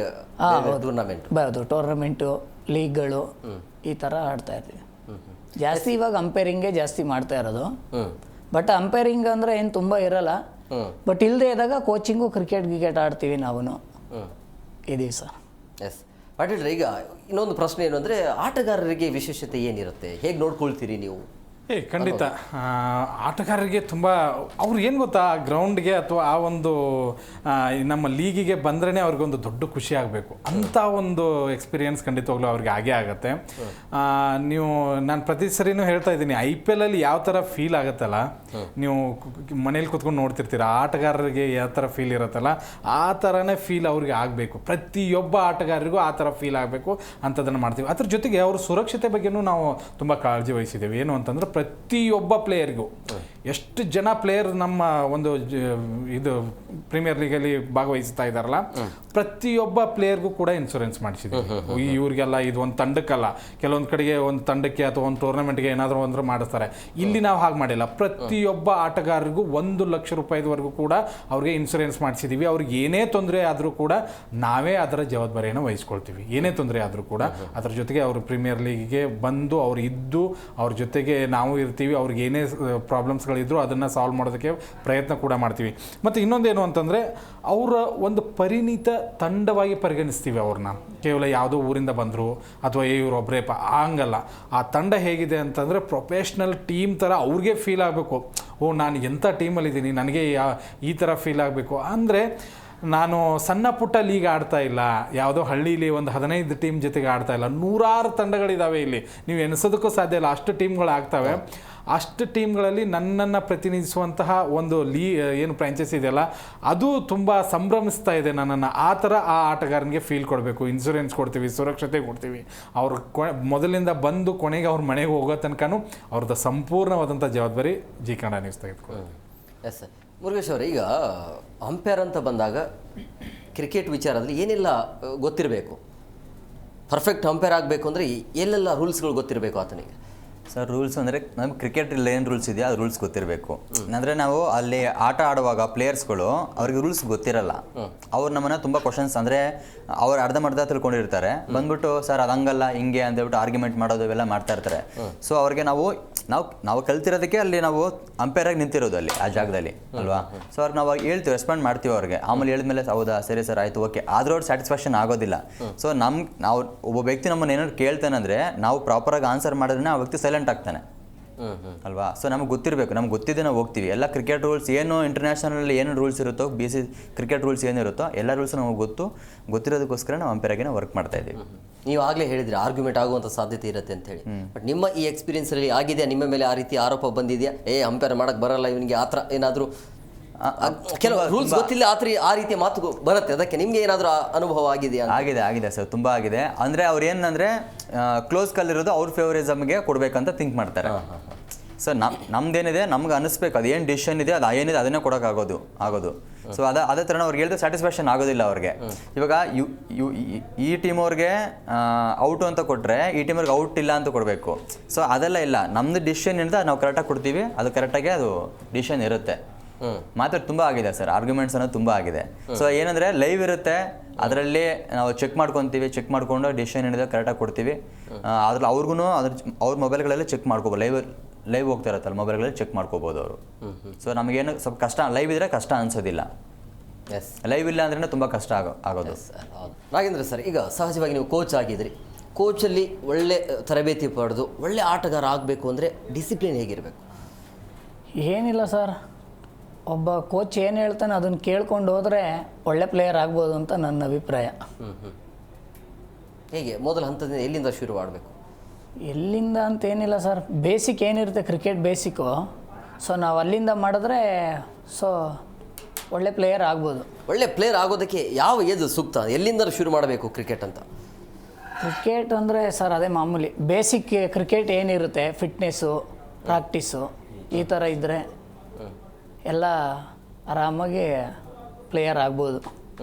ಟೂರ್ನಮೆಂಟು ಲೀಗ್ಗಳು ಈ ಥರ ಆಡ್ತಾ ಇರ್ತೀವಿ. ಜಾಸ್ತಿ ಇವಾಗ ಅಂಪೈರಿಂಗೇ ಜಾಸ್ತಿ ಮಾಡ್ತಾ ಇರೋದು. ಬಟ್ ಅಂಪೈರಿಂಗ್ ಅಂದರೆ ಏನು ತುಂಬ ಇರಲ್ಲ. ಬಟ್ ಇಲ್ಲದೆ ಇದ್ದಾಗ ಕೋಚಿಂಗು ಕ್ರಿಕೆಟ್ ಆಡ್ತೀವಿ ನಾವು ಇದೀವಿ ಸರ್. ಎಸ್ ಪಾಟೀಲ್ರೆ, ಈಗ ಇನ್ನೊಂದು ಪ್ರಶ್ನೆ ಏನು ಅಂದರೆ ಆಟಗಾರರಿಗೆ ವಿಶೇಷತೆ ಏನಿರುತ್ತೆ, ಹೇಗೆ ನೋಡ್ಕೊಳ್ತೀರಿ ನೀವು? ಖಂಡಿತ ಆಟಗಾರರಿಗೆ ತುಂಬ ಅವ್ರು ಏನು ಗೊತ್ತಾ, ಗ್ರೌಂಡ್ಗೆ ಅಥವಾ ಆ ಒಂದು ನಮ್ಮ ಲೀಗಿಗೆ ಬಂದ್ರೇ ಅವ್ರಿಗೊಂದು ದೊಡ್ಡ ಖುಷಿ ಆಗಬೇಕು ಅಂಥ ಒಂದು ಎಕ್ಸ್ಪೀರಿಯನ್ಸ್ ಖಂಡಿತವಾಗ್ಲೂ ಅವ್ರಿಗೆ ಆಗೇ ಆಗುತ್ತೆ. ನೀವು ನಾನು ಪ್ರತಿ ಸರಿನೂ ಹೇಳ್ತಾ ಇದ್ದೀನಿ, IPL ಅಲ್ಲಿ ಯಾವ ಥರ ಫೀಲ್ ಆಗುತ್ತಲ್ಲ, ನೀವು ಮನೇಲಿ ಕೂತ್ಕೊಂಡು ನೋಡ್ತಿರ್ತೀರ, ಆಟಗಾರರಿಗೆ ಯಾವ ಥರ ಫೀಲ್ ಇರುತ್ತಲ್ಲ ಆ ಥರನೇ ಫೀಲ್ ಅವ್ರಿಗೆ ಆಗಬೇಕು. ಪ್ರತಿಯೊಬ್ಬ ಆಟಗಾರರಿಗೂ ಆ ಥರ ಫೀಲ್ ಆಗಬೇಕು ಅಂಥದ್ದನ್ನು ಮಾಡ್ತೀವಿ. ಅದ್ರ ಜೊತೆಗೆ ಅವ್ರ ಸುರಕ್ಷತೆ ಬಗ್ಗೆನೂ ನಾವು ತುಂಬ ಕಾಳಜಿ ವಹಿಸಿದ್ದೇವೆ. ಏನು ಅಂತಂದರೆ ಪ್ರತಿಯೊಬ್ಬ ಪ್ಲೇಯರ್ಗೂ ಎಷ್ಟು ಜನ ಪ್ಲೇಯರ್ ನಮ್ಮ ಒಂದು ಇದು ಪ್ರೀಮಿಯರ್ ಲೀಗಲ್ಲಿ ಭಾಗವಹಿಸ್ತಾ ಇದ್ದಾರಲ್ಲ, ಪ್ರತಿಯೊಬ್ಬ ಪ್ಲೇಯರ್ಗೂ ಕೂಡ ಇನ್ಶೂರೆನ್ಸ್ ಮಾಡಿಸಿದ್ವಿ. ಇವ್ರಿಗೆಲ್ಲ ಇದು ಒಂದು ತಂಡಕ್ಕಲ್ಲ, ಕೆಲವೊಂದು ಕಡೆಗೆ ಒಂದು ತಂಡಕ್ಕೆ ಅಥವಾ ಒಂದು ಟೂರ್ನಮೆಂಟ್ಗೆ ಏನಾದರೂ ಒಂದು ಮಾಡಿಸ್ತಾರೆ. ಇಲ್ಲಿ ನಾವು ಹಾಗೆ ಮಾಡಿಲ್ಲ. ಪ್ರತಿಯೊಬ್ಬ ಆಟಗಾರರಿಗೂ 1 ಲಕ್ಷ ರೂಪಾಯಿವರೆಗೂ ಕೂಡ ಅವ್ರಿಗೆ ಇನ್ಶೂರೆನ್ಸ್ ಮಾಡಿಸಿದ್ದೀವಿ. ಅವ್ರಿಗೆ ಏನೇ ತೊಂದರೆ ಆದರೂ ಕೂಡ ನಾವೇ ಅದರ ಜವಾಬ್ದಾರಿಯನ್ನು ವಹಿಸ್ಕೊಳ್ತೀವಿ. ಏನೇ ತೊಂದರೆ ಆದರೂ ಕೂಡ ಅದ್ರ ಜೊತೆಗೆ ಅವರು ಪ್ರೀಮಿಯರ್ ಲೀಗಿಗೆ ಬಂದು ಅವ್ರು ಇದ್ದು ಅವ್ರ ಜೊತೆಗೆ ನಾವು ಇರ್ತೀವಿ. ಅವ್ರಿಗೆ ಏನೇ ಪ್ರಾಬ್ಲಮ್ಸ್ಗಳಿದ್ರು ಅದನ್ನು ಸಾಲ್ವ್ ಮಾಡೋದಕ್ಕೆ ಪ್ರಯತ್ನ ಕೂಡ ಮಾಡ್ತೀವಿ. ಮತ್ತು ಇನ್ನೊಂದೇನು ಅಂತಂದರೆ, ಅವರ ಒಂದು ಪರಿಣಿತ ತಂಡವಾಗಿ ಪರಿಗಣಿಸ್ತೀವಿ ಅವ್ರನ್ನ. ಕೇವಲ ಯಾವುದೋ ಊರಿಂದ ಬಂದರು ಅಥವಾ ಇವರೊಬ್ಬರೇ ಹಂಗಲ್ಲ. ಆ ತಂಡ ಹೇಗಿದೆ ಅಂತಂದರೆ ಪ್ರೊಫೆಷ್ನಲ್ ಟೀಮ್ ಥರ ಅವ್ರಿಗೆ ಫೀಲ್ ಆಗಬೇಕು. ಓ, ನಾನು ಎಂಥ ಟೀಮಲ್ಲಿದ್ದೀನಿ, ನನಗೆ ಈ ಥರ ಫೀಲ್ ಆಗಬೇಕು. ಅಂದರೆ ನಾನು ಸಣ್ಣ ಪುಟ್ಟ ಲೀಗ್ ಆಡ್ತಾ ಇಲ್ಲ, ಯಾವುದೋ ಹಳ್ಳೀಲಿ ಒಂದು 15 ಟೀಮ್ ಜೊತೆಗೆ ಆಡ್ತಾ ಇಲ್ಲ. 100 ತಂಡಗಳಿದ್ದಾವೆ ಇಲ್ಲಿ, ನೀವು ಎನಿಸೋದಕ್ಕೂ ಸಾಧ್ಯ ಇಲ್ಲ. ಅಷ್ಟು ಟೀಮ್ಗಳು ಆಗ್ತವೆ. ಅಷ್ಟು ಟೀಮ್ಗಳಲ್ಲಿ ನನ್ನನ್ನು ಪ್ರತಿನಿಧಿಸುವಂತಹ ಒಂದು ಏನು ಫ್ರಾಂಚೈಸಿ ಇದೆಯಲ್ಲ, ಅದು ತುಂಬ ಸಂಭ್ರಮಿಸ್ತಾ ಇದೆ ನನ್ನನ್ನು. ಆ ಥರ ಆ ಆಟಗಾರನಿಗೆ ಫೀಲ್ ಕೊಡಬೇಕು. ಇನ್ಶೂರೆನ್ಸ್ ಕೊಡ್ತೀವಿ, ಸುರಕ್ಷತೆ ಕೊಡ್ತೀವಿ. ಅವ್ರು ಮೊದಲಿಂದ ಬಂದು ಕೊನೆಗೆ ಅವ್ರ ಮನೆಗೆ ಹೋಗೋ ತನಕನೂ ಅವ್ರದ್ದು ಸಂಪೂರ್ಣವಾದಂಥ ಜವಾಬ್ದಾರಿ ಜಿ ಕನ್ನಡ ನ್ಯೂಸ್ ತೆಗೆದುಕೊಳ್ಳಿ. Yes sir. ಮುರುಗೇಶ್ ಅವರೇ, ಈಗ ಅಂಪೈರ್ ಅಂತ ಬಂದಾಗ ಕ್ರಿಕೆಟ್ ವಿಚಾರದಲ್ಲಿ ಏನೆಲ್ಲ ಗೊತ್ತಿರಬೇಕು? ಪರ್ಫೆಕ್ಟ್ ಅಂಪೈರ್ ಆಗಬೇಕು ಅಂದರೆ ಎಲ್ಲೆಲ್ಲ ರೂಲ್ಸ್ಗಳು ಗೊತ್ತಿರಬೇಕು ಆತನಿಗೆ? ಸರ್, ರೂಲ್ಸ್ ಅಂದರೆ ನಮ್ಗೆ ಕ್ರಿಕೆಟಲ್ಲಿ ಏನು ರೂಲ್ಸ್ ಇದೆಯಾ ಅದು ರೂಲ್ಸ್ ಗೊತ್ತಿರಬೇಕು. ಅಂದರೆ ನಾವು ಅಲ್ಲಿ ಆಟ ಆಡುವಾಗ ಪ್ಲೇಯರ್ಸ್ಗಳು ಅವ್ರಿಗೆ ರೂಲ್ಸ್ ಗೊತ್ತಿರಲ್ಲ. ಅವ್ರು ನಮ್ಮನ್ನು ತುಂಬ ಕ್ವಶನ್ಸ್, ಅಂದರೆ ಅವ್ರು ಅರ್ಧಂಬರ್ಧ ತಿಳ್ಕೊಂಡಿರ್ತಾರೆ. ಬಂದ್ಬಿಟ್ಟು ಸರ್ ಅದು ಹಂಗಲ್ಲ ಹಿಂಗೆ ಅಂತೇಳ್ಬಿಟ್ಟು ಆರ್ಗ್ಯುಮೆಂಟ್ ಮಾಡೋದು ಇವೆಲ್ಲ ಮಾಡ್ತಾ ಇರ್ತಾರೆ. ಸೊ ಅವ್ರಿಗೆ ನಾವು ಕಲ್ತಿರೋದಕ್ಕೆ ಅಲ್ಲಿ ನಾವು ಅಂಪೈರಾಗಿ ನಿಂತಿರೋದು ಅಲ್ಲಿ ಆ ಜಾಗದಲ್ಲಿ ಅಲ್ವಾ. ಸೊ ಅವ್ರಿಗೆ ನಾವು ಹೇಳ್ತೀವಿ, ರೆಸ್ಪಾಂಡ್ ಮಾಡ್ತೀವಿ ಅವ್ರಿಗೆ. ಆಮೇಲೆ ಹೇಳಿದ್ಮೇಲೆ ಹೌದಾ ಸರಿ ಸರ್ ಆಯಿತು ಓಕೆ ಆದರೂ ಅವ್ರು ಸ್ಯಾಟಿಸ್ಫ್ಯಾಕ್ಷನ್ ಆಗೋದಿಲ್ಲ. ಸೊ ನಾವು ಒಬ್ಬ ವ್ಯಕ್ತಿ ನಮ್ಮನ್ನು ಏನಾದ್ರು ಕೇಳ್ತಾನಂದರೆ ನಾವು ಪ್ರಾಪರಾಗಿ ಆನ್ಸರ್ ಮಾಡಿದ್ರೆ ಆ ವ್ಯಕ್ತಿ ಸೈಲೆಂಟ್ ಆಗ್ತಾನೆ ಅಲ್ವಾ. ಸೊ ನಮ್ಗೆ ಗೊತ್ತಿರಬೇಕು, ನಮ್ಗೆ ಗೊತ್ತಿದ್ದೆ ನಾವು ಹೋಗ್ತೀವಿ. ಎಲ್ಲ ಕ್ರಿಕೆಟ್ ರೂಲ್ಸ್ ಏನು ಇಂಟರ್ನ್ಯಾಷನಲ್ ಏನು ರೂಲ್ಸ್ ಇರುತ್ತೋ, ಕ್ರಿಕೆಟ್ ರೂಲ್ಸ್ ಏನಿರುತ್ತೋ ಎಲ್ಲ ರೂಲ್ಸ್ ನಮಗೆ ಗೊತ್ತಿರೋದಕ್ಕೋಸ್ಕರ ನಾವು ಅಂಪೈರಾಗಿ ವರ್ಕ್ ಮಾಡ್ತಾ ಇದ್ದೀವಿ. ನೀವು ಆಗಲೇ ಹೇಳಿದ್ರಿ ಆರ್ಗ್ಯುಮೆಂಟ್ ಆಗುವಂಥ ಸಾಧ್ಯತೆ ಇರುತ್ತೆ ಅಂತ ಹೇಳಿ. ಬಟ್ ನಿಮ್ಮ ಈ ಎಕ್ಸ್ಪೀರಿಯನ್ಸಲ್ಲಿ ಆಗಿದೆಯಾ, ನಿಮ್ಮ ಮೇಲೆ ಆ ರೀತಿ ಆರೋಪ ಬಂದಿದೆಯಾ? ಅಂಪೈರ್ ಮಾಡಕ್ಕೆ ಬರಲ್ಲ ಇವನಿಗೆ, ಆ ಥರ ಏನಾದರೂ ಕೆಲವು ರೂಲ್ಸ್ ಗೊತ್ತಿಲ್ಲ ಆ ರೀತಿಯ ಮಾತು ಬರುತ್ತೆ, ಅದಕ್ಕೆ ನಿಮ್ಗೆ ಏನಾದರೂ ಅನುಭವ ಆಗಿದೆಯಾ? ಆಗಿದೆ ಸರ್, ತುಂಬ ಆಗಿದೆ. ಅಂದರೆ ಅವ್ರು ಏನಂದರೆ ಕ್ಲೋಸ್ ಕಲ್ಲಿರೋದು ಅವ್ರ ಫೇವರಿಸಮ್ಗೆ ಕೊಡಬೇಕಂತ ಥಿಂಕ್ ಮಾಡ್ತಾರೆ. ಸರ್ ನಮ್ದೇನಿದೆ ನಮ್ಗೆ ಅನಿಸ್ಬೇಕು, ಅದೇನು ಡಿಸಿಷನ್ ಇದೆ ಅದು ಏನಿದೆ ಅದನ್ನೇ ಕೊಡೋಕ್ಕಾಗೋದು. ಸೊ ಅದೇ ಥರ ಅವ್ರಿಗೆ ಹೇಳಿದ್ರೆ ಸ್ಯಾಟಿಸ್ಫ್ಯಾಕ್ಷನ್ ಆಗೋದಿಲ್ಲ ಅವ್ರಿಗೆ. ಇವಾಗ ಈ ಟೀಮ್ ಅವ್ರಿಗೆ ಔಟು ಅಂತ ಕೊಟ್ಟರೆ ಈ ಟೀಮವ್ರಿಗೆ ಔಟ್ ಇಲ್ಲ ಅಂತ ಕೊಡಬೇಕು. ಸೊ ಅದೆಲ್ಲ ಇಲ್ಲ, ನಮ್ಮದು ಡಿಸಿಷನ್ ಏನಿದೆ ನಾವು ಕರೆಕ್ಟಾಗಿ ಕೊಡ್ತೀವಿ, ಅದು ಕರೆಕ್ಟಾಗಿ ಅದು ಡಿಸಿಷನ್ ಇರುತ್ತೆ. ಮಾತ್ರ ತುಂಬ ಆಗಿದೆ ಸರ್, ಆರ್ಗ್ಯುಮೆಂಟ್ಸ್ ಅನ್ನೋದು ತುಂಬ ಆಗಿದೆ. ಸೊ ಏನಂದರೆ ಲೈವ್ ಇರುತ್ತೆ, ಅದರಲ್ಲಿ ನಾವು ಚೆಕ್ ಮಾಡ್ಕೊಂಡು ಡಿಸಿಷನ್ ಏನಿದೆ ಕರೆಕ್ಟಾಗಿ ಕೊಡ್ತೀವಿ. ಅದ್ರಲ್ಲಿ ಅವ್ರ ಮೊಬೈಲ್ಗಳಲ್ಲೇ ಚೆಕ್ ಮಾಡ್ಕೋಬೋದು. ಲೈವ್ ಹೋಗ್ತಾ ಇರುತ್ತಲ್ಲ ಮೊಬೈಲ್ಗಳಲ್ಲಿ ಚೆಕ್ ಮಾಡ್ಕೋಬೋದು ಅವರು. ಸೊ ನಮಗೇನು ಸ್ವಲ್ಪ ಕಷ್ಟ, ಲೈವ್ ಇದ್ರೆ ಕಷ್ಟ ಅನ್ಸೋದಿಲ್ಲ. ಲೈವ್ ಇಲ್ಲ ಅಂದ್ರೆ ತುಂಬ ಕಷ್ಟ ಆಗೋದು. ನಾಗೇಂದ್ರ ಸರ್, ಈಗ ಸಹಜವಾಗಿ ನೀವು ಕೋಚ್ ಆಗಿದ್ರಿ. ಕೋಚಲ್ಲಿ ಒಳ್ಳೆ ತರಬೇತಿ ಪಡೆದು ಒಳ್ಳೆ ಆಟಗಾರ ಆಗಬೇಕು ಅಂದರೆ ಡಿಸಿಪ್ಲಿನ್ ಹೇಗಿರಬೇಕು? ಏನಿಲ್ಲ ಸರ್, ಒಬ್ಬ ಕೋಚ್ ಏನು ಹೇಳ್ತಾನೆ ಅದನ್ನು ಕೇಳ್ಕೊಂಡು ಹೋದರೆ ಒಳ್ಳೆ ಪ್ಲೇಯರ್ ಆಗ್ಬೋದು ಅಂತ ನನ್ನ ಅಭಿಪ್ರಾಯ. ಹೇಗೆ ಮೊದಲ ಹಂತದಿಂದ ಎಲ್ಲಿಂದ ಶುರು ಮಾಡಬೇಕು? ಎಲ್ಲಿಂದ ಅಂತೇನಿಲ್ಲ ಸರ್, ಬೇಸಿಕ್ ಏನಿರುತ್ತೆ ಕ್ರಿಕೆಟ್ ಬೇಸಿಕ್ಕು, ಸೊ ನಾವು ಅಲ್ಲಿಂದ ಮಾಡಿದ್ರೆ ಸೊ ಒಳ್ಳೆ ಪ್ಲೇಯರ್ ಆಗ್ಬೋದು. ಒಳ್ಳೆ ಪ್ಲೇಯರ್ ಆಗೋದಕ್ಕೆ ಯಾವ ಏಜ್ ಸೂಕ್ತ? ಎಲ್ಲಿಂದ ಶುರು ಮಾಡಬೇಕು ಕ್ರಿಕೆಟ್ ಅಂತ? ಕ್ರಿಕೆಟ್ ಅಂದರೆ ಸರ್ ಅದೇ ಮಾಮೂಲಿ ಬೇಸಿಕ್ ಕ್ರಿಕೆಟ್ ಏನಿರುತ್ತೆ, ಫಿಟ್ನೆಸ್ಸು, ಪ್ರಾಕ್ಟೀಸು ಈ ಥರ ಇದ್ದರೆ ಎಲ್ಲ ಆರಾಮಾಗಿ ಪ್ಲೇಯರ್ ಆಗ್ಬೋದು.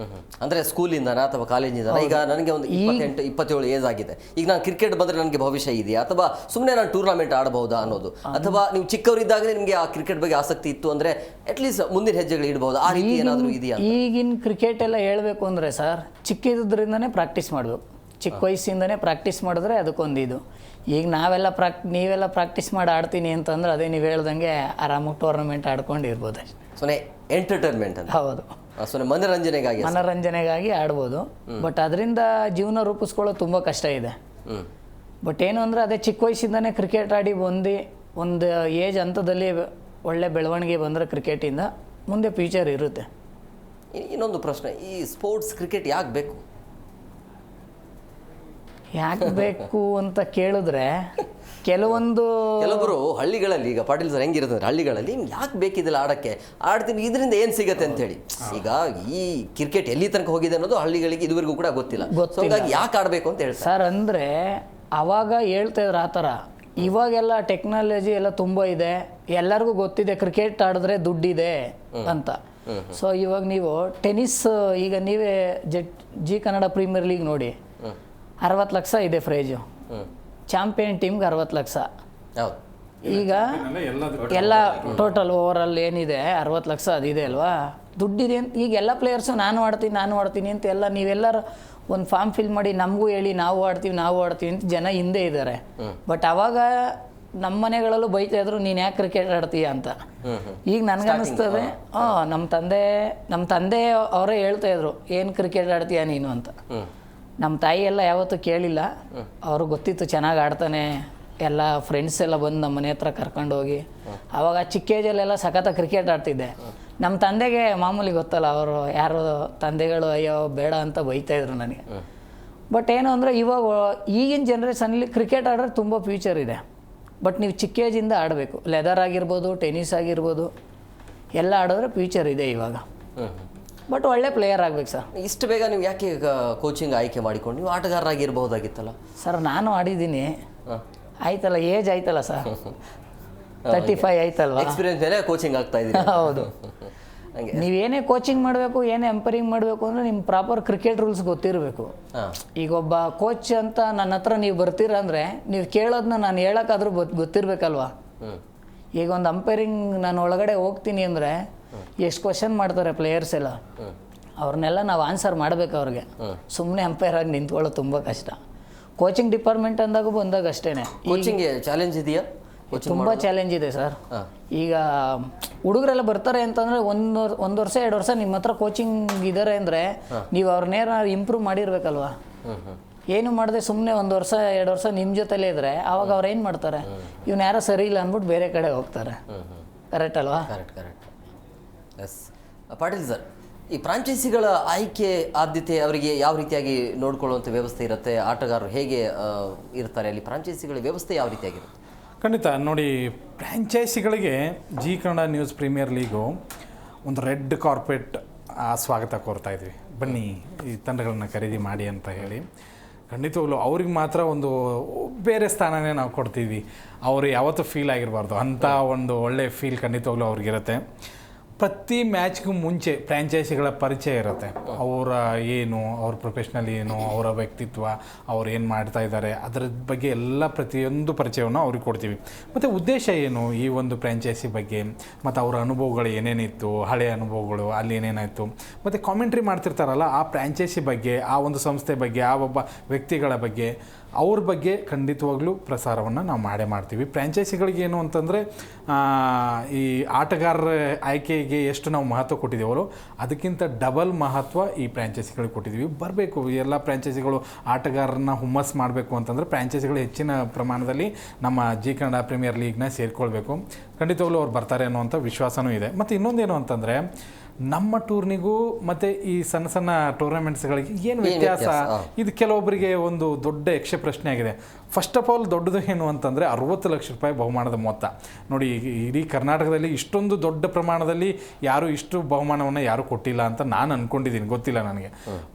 ಅಂದರೆ ಸ್ಕೂಲಿಂದನಾ ಅಥವಾ ಕಾಲೇಜಿಂದ? ಈಗ ನನಗೆ ಒಂದು 28-27 ಏಜ್ ಆಗಿದೆ, ಈಗ ನಾನು ಕ್ರಿಕೆಟ್ ಬಂದರೆ ನನಗೆ ಭವಿಷ್ಯ ಇದೆಯಾ, ಅಥವಾ ಸುಮ್ಮನೆ ನಾನು ಟೂರ್ನಮೆಂಟ್ ಆಡಬಹುದಾ ಅನ್ನೋದು, ಅಥವಾ ನೀವು ಚಿಕ್ಕವರಿದ್ದಾಗಲೇ ನಿಮಗೆ ಆ ಕ್ರಿಕೆಟ್ ಬಗ್ಗೆ ಆಸಕ್ತಿ ಇತ್ತು ಅಂದರೆ ಅಟ್ಲೀಸ್ಟ್ ಮುಂದಿನ ಹೆಜ್ಜೆಗಳು ಇಡಬಹುದು, ಆ ರೀತಿ ಏನಾದರೂ ಇದೆಯಾ? ಈಗಿನ ಕ್ರಿಕೆಟ್ ಎಲ್ಲ ಹೇಳಬೇಕು ಅಂದರೆ ಸರ್, ಚಿಕ್ಕಿದ್ರಿಂದನೇ ಪ್ರಾಕ್ಟೀಸ್ ಮಾಡಬೇಕು. ಚಿಕ್ಕ ವಯಸ್ಸಿಂದನೇ ಪ್ರಾಕ್ಟೀಸ್ ಮಾಡಿದ್ರೆ ಅದಕ್ಕೊಂದು ಇದು. ಈಗ ನೀವೆಲ್ಲ ಪ್ರಾಕ್ಟೀಸ್ ಮಾಡಿ ಆಡ್ತೀನಿ ಅಂತಂದ್ರೆ ಅದೇ ನೀವು ಹೇಳ್ದಂಗೆ ಆರಾಮಾಗಿ ಟೂರ್ನಮೆಂಟ್ ಆಡ್ಕೊಂಡು ಇರ್ಬೋದು. ಸೊನ್ನೆ ಎಂಟರ್ಟೈನ್ಮೆಂಟ್ ಅಂತ. ಹೌದು, ಸೊನ್ನೆ ಮನರಂಜನೆಗಾಗಿ ಆಡ್ಬೋದು. ಬಟ್ ಅದರಿಂದ ಜೀವನ ರೂಪಿಸ್ಕೊಳ್ಳೋದು ತುಂಬ ಕಷ್ಟ ಇದೆ. ಬಟ್ ಏನು ಅಂದರೆ ಅದೇ ಚಿಕ್ಕ ವಯಸ್ಸಿಂದನೇ ಕ್ರಿಕೆಟ್ ಆಡಿ ಒಂದು ಏಜ್ ಹಂತದಲ್ಲಿ ಒಳ್ಳೆ ಬೆಳವಣಿಗೆ ಬಂದರೆ ಕ್ರಿಕೆಟಿಂದ ಮುಂದೆ ಫ್ಯೂಚರ್ ಇರುತ್ತೆ. ಇನ್ನೊಂದು ಪ್ರಶ್ನೆ, ಈ ಸ್ಪೋರ್ಟ್ಸ್ ಕ್ರಿಕೆಟ್ ಯಾಕೆ ಬೇಕು ಅಂತ ಕೇಳಿದ್ರೆ ಕೆಲವರು ಹಳ್ಳಿಗಳಲ್ಲಿ, ಈಗ ಪಾಟೀಲ್ ಸರ್ ಹೆಂಗಿರ್ತದೆ ಹಳ್ಳಿಗಳಲ್ಲಿ, ಯಾಕೆ ಬೇಕಿದಿಲ್ಲ ಆಡಕ್ಕೆ, ಆಡ್ತೀನಿ ಇದರಿಂದ ಏನು ಸಿಗತ್ತೆ ಅಂತೇಳಿ. ಈಗ ಈ ಕ್ರಿಕೆಟ್ ಎಲ್ಲಿ ತನಕ ಹೋಗಿದೆ ಅನ್ನೋದು ಹಳ್ಳಿಗಳಿಗೆ ಇದುವರೆಗೂ ಕೂಡ ಗೊತ್ತಿಲ್ಲ. ಯಾಕೆ ಆಡಬೇಕು ಅಂತ ಹೇಳ್ತಾರೆ ಸರ್. ಅಂದರೆ ಅವಾಗ ಹೇಳ್ತಾ ಇದ್ರು ಆ ಥರ, ಇವಾಗೆಲ್ಲ ಟೆಕ್ನಾಲಜಿ ಎಲ್ಲ ತುಂಬ ಇದೆ, ಎಲ್ಲರಿಗೂ ಗೊತ್ತಿದೆ ಕ್ರಿಕೆಟ್ ಆಡಿದ್ರೆ ದುಡ್ಡಿದೆ ಅಂತ. ಸೊ ಇವಾಗ ನೀವು ಟೆನ್ನಿಸ್, ಈಗ ನೀವೇ ಜಿ ಕನ್ನಡ ಪ್ರೀಮಿಯರ್ ಲೀಗ್ ನೋಡಿ, 60 ಲಕ್ಷ ಇದೆ ಪ್ರೈಜು, ಚಾಂಪಿಯನ್ ಟೀಮ್ಗೆ 60 ಲಕ್ಷ. ಹೌದು. ಈಗ ಎಲ್ಲ ಟೋಟಲ್ ಓವರಾಲ್ ಏನಿದೆ 60 ಲಕ್ಷ ಅದಿದೆ ಅಲ್ವಾ, ದುಡ್ಡಿದೆ ಅಂತ. ಈಗ ಎಲ್ಲ ಪ್ಲೇಯರ್ಸು ನಾನು ಆಡ್ತೀನಿ ಅಂತ ಎಲ್ಲ ನೀವೆಲ್ಲರೂ ಒಂದು ಫಾರ್ಮ್ ಫಿಲ್ ಮಾಡಿ ನಮಗೂ ಹೇಳಿ ನಾವು ಆಡ್ತೀವಿ ಅಂತ ಜನ ಹಿಂದೆ ಇದ್ದಾರೆ. ಬಟ್ ಅವಾಗ ನಮ್ಮ ಮನೆಗಳಲ್ಲೂ ಬೈತಾ ಇದ್ರು, ನೀನು ಯಾಕೆ ಕ್ರಿಕೆಟ್ ಆಡ್ತೀಯ ಅಂತ. ಈಗ ನನಗನ್ನಿಸ್ತದೆ, ನಮ್ಮ ತಂದೆ ಅವರೇ ಹೇಳ್ತಾ ಇದ್ರು, ಏನು ಕ್ರಿಕೆಟ್ ಆಡ್ತೀಯ ನೀನು ಅಂತ. ನಮ್ಮ ತಾಯಿ ಎಲ್ಲ ಯಾವತ್ತೂ ಕೇಳಿಲ್ಲ, ಅವ್ರಿಗೆ ಗೊತ್ತಿತ್ತು ಚೆನ್ನಾಗಿ ಆಡ್ತಾನೆ. ಎಲ್ಲ ಫ್ರೆಂಡ್ಸ್ ಎಲ್ಲ ಬಂದು ನಮ್ಮ ಮನೆ ಹತ್ರ ಕರ್ಕೊಂಡೋಗಿ, ಆವಾಗ ಚಿಕ್ಕ ಏಜಲ್ಲೆಲ್ಲ ಸಖತ್ತ ಕ್ರಿಕೆಟ್ ಆಡ್ತಿದ್ದೆ. ನಮ್ಮ ತಂದೆಗೆ ಮಾಮೂಲಿ ಗೊತ್ತಲ್ಲ, ಅವರು ಯಾರು ತಂದೆಗಳು ಅಯ್ಯೋ ಬೇಡ ಅಂತ ಬೈತಾಯಿದ್ರು ನನಗೆ. ಬಟ್ ಏನು ಅಂದರೆ ಇವಾಗ ಈಗಿನ ಜನ್ರೇಷನಲ್ಲಿ ಕ್ರಿಕೆಟ್ ಆಡಿದ್ರೆ ತುಂಬ ಫ್ಯೂಚರ್ ಇದೆ. ಬಟ್ ನೀವು ಚಿಕ್ಕ ಏಜಿಂದ ಆಡಬೇಕು. ಲೆದರ್ ಆಗಿರ್ಬೋದು, ಟೆನ್ನಿಸ್ ಆಗಿರ್ಬೋದು, ಎಲ್ಲ ಆಡಿದ್ರೆ ಫ್ಯೂಚರ್ ಇದೆ ಇವಾಗ. ಬಟ್ ಒಳ್ಳೆ ಪ್ಲೇಯರ್ ಆಗ್ಬೇಕು ಸರ್. ಇಷ್ಟು ಬೇಗ ನೀವು ಯಾಕೆ ಈಗ ಕೋಚಿಂಗ್ ಆಯ್ಕೆ ಮಾಡಿಕೊಂಡು ನೀವು ಆಟಗಾರರಾಗಿರ್ಬಹುದಾಗಿತ್ತಲ್ಲ? ಸರ್ ನಾನು ಆಡಿದ್ದೀನಿ, ಆಯ್ತಲ್ಲ, ಏಜ್ ಆಯ್ತಲ್ಲ ಸರ್, 35 ಆಯ್ತಲ್ವಾ, ಎಕ್ಸ್ಪೀರಿಯನ್ಸ್ ಮೇಲೆ ಕೋಚಿಂಗ್ ಆಗ್ತಾ ಇದ್ದೀರಿ. ಹೌದು. ನೀವೇನೇ ಕೋಚಿಂಗ್ ಮಾಡಬೇಕು, ಏನೇ ಎಂಪೈರಿಂಗ್ ಮಾಡಬೇಕು ಅಂದರೆ ನಿಮ್ಮ ಪ್ರಾಪರ್ ಕ್ರಿಕೆಟ್ ರೂಲ್ಸ್ ಗೊತ್ತಿರಬೇಕು. ಈಗ ಒಬ್ಬ ಕೋಚ್ ಅಂತ ನನ್ನ ಹತ್ರ ನೀವು ಬರ್ತೀರ ಅಂದರೆ ನೀವು ಕೇಳೋದನ್ನ ನಾನು ಹೇಳೋಕ್ಕಾದ್ರೂ ಗೊತ್ತಿರಬೇಕಲ್ವಾ. ಈಗ ಒಂದು ಅಂಪೈರಿಂಗ್ ನಾನು ಒಳಗಡೆ ಹೋಗ್ತೀನಿ ಅಂದರೆ ಎಷ್ಟು ಕ್ವಶನ್ ಮಾಡ್ತಾರೆ ಪ್ಲೇಯರ್ಸ್ ಎಲ್ಲ, ಅವ್ರನ್ನೆಲ್ಲ ನಾವು ಆನ್ಸರ್ ಮಾಡಬೇಕು ಅವ್ರಿಗೆ. ಸುಮ್ಮನೆ ಅಂಪೈರ್ ಆಗಿ ನಿಂತ್ಕೊಳ್ಳೋದು ತುಂಬ ಕಷ್ಟ. ಕೋಚಿಂಗ್ ಡಿಪಾರ್ಟ್ಮೆಂಟ್ ಬಂದಾಗ ಅಷ್ಟೇ. ಕೋಚಿಂಗ್ ಚಾಲೆಂಜ್ ಇದೆಯಾ? ತುಂಬ ಚಾಲೆಂಜ್ ಇದೆ ಸರ್. ಈಗ ಹುಡುಗರೆಲ್ಲ ಬರ್ತಾರೆ ಅಂತಂದರೆ ಒಂದು ವರ್ಷ 2 ವರ್ಷ ನಿಮ್ಮ ಹತ್ರ ಕೋಚಿಂಗ್ ಇದ್ದಾರೆ ಅಂದರೆ ನೀವು ಅವ್ರನ್ನೇನ ಇಂಪ್ರೂವ್ ಮಾಡಿರ್ಬೇಕಲ್ವಾ. ಏನು ಮಾಡಿದೆ ಸುಮ್ಮನೆ 1 ವರ್ಷ 2 ವರ್ಷ ನಿಮ್ಮ ಜೊತೆಲೇ ಇದ್ದರೆ ಆವಾಗ ಅವ್ರು ಏನು ಮಾಡ್ತಾರೆ, ಇವ್ನು ಯಾರೋ ಸರಿ ಇಲ್ಲ ಅಂದ್ಬಿಟ್ಟು ಬೇರೆ ಕಡೆ ಹೋಗ್ತಾರೆ. ಕರೆಕ್ಟ್ ಅಲ್ವಾ? ಕರೆಕ್ಟ್. ಎಸ್ ಪಾಟೀಲ್ ಸರ್, ಈ ಫ್ರಾಂಚೈಸಿಗಳ ಆಯ್ಕೆ ಆದ್ಯತೆ ಅವರಿಗೆ ಯಾವ ರೀತಿಯಾಗಿ ನೋಡ್ಕೊಳ್ಳುವಂಥ ವ್ಯವಸ್ಥೆ ಇರುತ್ತೆ? ಆಟಗಾರರು ಹೇಗೆ ಇರ್ತಾರೆ ಅಲ್ಲಿ? ಫ್ರಾಂಚೈಸಿಗಳ ವ್ಯವಸ್ಥೆ ಯಾವ ರೀತಿಯಾಗಿರುತ್ತೆ? ಖಂಡಿತ ನೋಡಿ, ಫ್ರ್ಯಾಂಚೈಸಿಗಳಿಗೆ Zee Kannada news premier league ಒಂದು ರೆಡ್ ಕಾರ್ಪೆಟ್ ಸ್ವಾಗತ ಕೋರ್ತಾ ಇದ್ವಿ. ಬನ್ನಿ ಈ ತಂಡಗಳನ್ನ ಖರೀದಿ ಮಾಡಿ ಅಂತ ಹೇಳಿ. ಖಂಡಿತವಾಗ್ಲೂ ಅವ್ರಿಗೆ ಮಾತ್ರ ಒಂದು ಬೇರೆ ಸ್ಥಾನನೇ ನಾವು ಕೊಡ್ತೀವಿ. ಅವರು ಯಾವತ್ತೂ ಫೀಲ್ ಆಗಿರಬಾರ್ದು ಅಂಥ ಒಂದು ಒಳ್ಳೆ ಫೀಲ್ ಖಂಡಿತವಾಗ್ಲೂ ಅವ್ರಿಗಿರುತ್ತೆ. ಪ್ರತಿ ಮ್ಯಾಚ್ಗೂ ಮುಂಚೆ ಫ್ರ್ಯಾಂಚೈಸಿಗಳ ಪರಿಚಯ ಇರುತ್ತೆ. ಅವರ ಏನು, ಅವ್ರ ಪ್ರೊಫೆಷ್ನಲ್ ಏನು, ಅವರ ವ್ಯಕ್ತಿತ್ವ, ಅವ್ರು ಏನು ಮಾಡ್ತಾ ಇದ್ದಾರೆ, ಅದರ ಬಗ್ಗೆ ಎಲ್ಲ ಪ್ರತಿಯೊಂದು ಪರಿಚಯವನ್ನು ಅವ್ರಿಗೆ ಕೊಡ್ತೀವಿ. ಮತ್ತು ಉದ್ದೇಶ ಏನು ಈ ಒಂದು ಫ್ರ್ಯಾಂಚೈಸಿ ಬಗ್ಗೆ, ಮತ್ತು ಅವರ ಅನುಭವಗಳು ಏನೇನಿತ್ತು, ಹಳೆಯ ಅನುಭವಗಳು, ಅಲ್ಲಿ ಏನೇನಾಯಿತು, ಮತ್ತು ಕಾಮೆಂಟ್ರಿ ಮಾಡ್ತಿರ್ತಾರಲ್ಲ ಆ ಫ್ರ್ಯಾಂಚೈಸಿ ಬಗ್ಗೆ, ಆ ಒಂದು ಸಂಸ್ಥೆ ಬಗ್ಗೆ, ಆ ಒಬ್ಬ ವ್ಯಕ್ತಿಗಳ ಬಗ್ಗೆ, ಅವ್ರ ಬಗ್ಗೆ ಖಂಡಿತವಾಗ್ಲೂ ಪ್ರಸಾರವನ್ನು ನಾವು ಮಾಡ್ತೀವಿ. ಫ್ರ್ಯಾಂಚೈಸಿಗಳಿಗೆ ಏನು ಅಂತಂದರೆ ಈ ಆಟಗಾರರ ಆಯ್ಕೆಗೆ ಎಷ್ಟು ನಾವು ಮಹತ್ವ ಕೊಟ್ಟಿದ್ದೇವೋ ಅದಕ್ಕಿಂತ ಡಬಲ್ ಮಹತ್ವ ಈ ಫ್ರ್ಯಾಂಚೈಸಿಗಳಿಗೆ ಕೊಟ್ಟಿದ್ದೀವಿ. ಬರಬೇಕು ಎಲ್ಲ ಫ್ರ್ಯಾಂಚೈಸಿಗಳು ಆಟಗಾರರನ್ನ ಹುಮ್ಮಸ್ ಮಾಡಬೇಕು ಅಂತಂದರೆ ಫ್ರ್ಯಾಂಚೈಸಿಗಳು ಹೆಚ್ಚಿನ ಪ್ರಮಾಣದಲ್ಲಿ ನಮ್ಮ ಜಿ ಕನ್ನಡ ಪ್ರೀಮಿಯರ್ ಲೀಗ್ನ ಸೇರಿಕೊಳ್ಬೇಕು. ಖಂಡಿತವಾಗ್ಲೂ ಅವ್ರು ಬರ್ತಾರೆ ಅನ್ನುವಂಥ ವಿಶ್ವಾಸವೂ ಇದೆ. ಮತ್ತು ಇನ್ನೊಂದೇನು ಅಂತಂದರೆ ನಮ್ಮ ಟೂರ್ನಿಗೂ ಮತ್ತು ಈ ಸಣ್ಣ ಸಣ್ಣ ಟೂರ್ನಮೆಂಟ್ಸ್ಗಳಿಗೆ ಏನು ವ್ಯತ್ಯಾಸ, ಇದು ಕೆಲವೊಬ್ಬರಿಗೆ ಒಂದು ದೊಡ್ಡ ಯಕ್ಷ ಪ್ರಶ್ನೆ ಆಗಿದೆ. ಫಸ್ಟ್ ಆಫ್ ಆಲ್ ದೊಡ್ಡದು ಏನು ಅಂತಂದರೆ 60 ಲಕ್ಷ ರೂಪಾಯಿ ಬಹುಮಾನದ ಮೊತ್ತ. ನೋಡಿ, ಇಡೀ ಕರ್ನಾಟಕದಲ್ಲಿ ಇಷ್ಟೊಂದು ದೊಡ್ಡ ಪ್ರಮಾಣದಲ್ಲಿ ಯಾರು ಇಷ್ಟು ಬಹುಮಾನವನ್ನು ಯಾರೂ ಕೊಟ್ಟಿಲ್ಲ ಅಂತ ನಾನು ಅಂದ್ಕೊಂಡಿದ್ದೀನಿ, ಗೊತ್ತಿಲ್ಲ ನನಗೆ.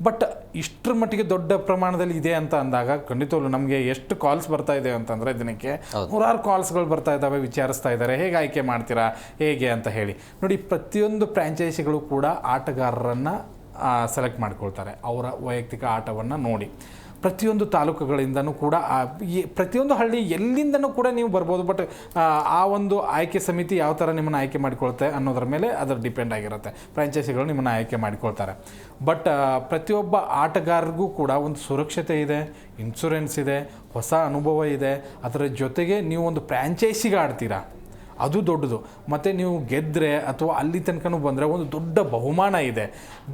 ಬಟ್ ಇಷ್ಟರ ಮಟ್ಟಿಗೆ ದೊಡ್ಡ ಪ್ರಮಾಣದಲ್ಲಿ ಇದೆ ಅಂತ ಅಂದಾಗ ಖಂಡಿತವಾಗ್ಲೂ ನಮಗೆ ಎಷ್ಟು ಕಾಲ್ಸ್ ಬರ್ತಾ ಇದೆ ಅಂತಂದರೆ ದಿನಕ್ಕೆ 100 ಕಾಲ್ಸ್ಗಳು ಬರ್ತಾ ಇದ್ದಾವೆ, ವಿಚಾರಿಸ್ತಾ ಇದ್ದಾರೆ ಹೇಗೆ ಆಯ್ಕೆ ಮಾಡ್ತೀರಾ ಹೇಗೆ ಅಂತ ಹೇಳಿ. ನೋಡಿ, ಪ್ರತಿಯೊಂದು ಫ್ರ್ಯಾಂಚೈಸಿಗಳು ಕೂಡ ಆಟಗಾರರನ್ನು ಸೆಲೆಕ್ಟ್ ಮಾಡ್ಕೊಳ್ತಾರೆ ಅವರ ವೈಯಕ್ತಿಕ ಆಟವನ್ನು ನೋಡಿ. ಪ್ರತಿಯೊಂದು ತಾಲೂಕುಗಳಿಂದನೂ ಕೂಡ ಪ್ರತಿಯೊಂದು ಹಳ್ಳಿ ಎಲ್ಲಿಂದನೂ ಕೂಡ ನೀವು ಬರ್ಬೋದು. ಬಟ್ ಆ ಒಂದು ಆಯ್ಕೆ ಸಮಿತಿ ಯಾವ ಥರ ನಿಮ್ಮನ್ನು ಆಯ್ಕೆ ಮಾಡಿಕೊಳ್ತೆ ಅನ್ನೋದ್ರ ಮೇಲೆ ಅದರ ಡಿಪೆಂಡ್ ಆಗಿರುತ್ತೆ. ಫ್ರ್ಯಾಂಚೈಸಿಗಳು ನಿಮ್ಮನ್ನು ಆಯ್ಕೆ ಮಾಡಿಕೊಳ್ತಾರೆ. ಬಟ್ ಪ್ರತಿಯೊಬ್ಬ ಆಟಗಾರರಿಗೂ ಕೂಡ ಒಂದು ಸುರಕ್ಷತೆ ಇದೆ, ಇನ್ಶೂರೆನ್ಸ್ ಇದೆ, ಹೊಸ ಅನುಭವ ಇದೆ. ಅದರ ಜೊತೆಗೆ ನೀವು ಒಂದು ಫ್ರ್ಯಾಂಚೈಸಿಗೆ ಆಡ್ತೀರಾ, ಅದು ದೊಡ್ಡದು. ಮತ್ತು ನೀವು ಗೆದ್ದರೆ ಅಥವಾ ಅಲ್ಲಿ ತನಕನೂ ಬಂದರೆ ಒಂದು ದೊಡ್ಡ ಬಹುಮಾನ ಇದೆ.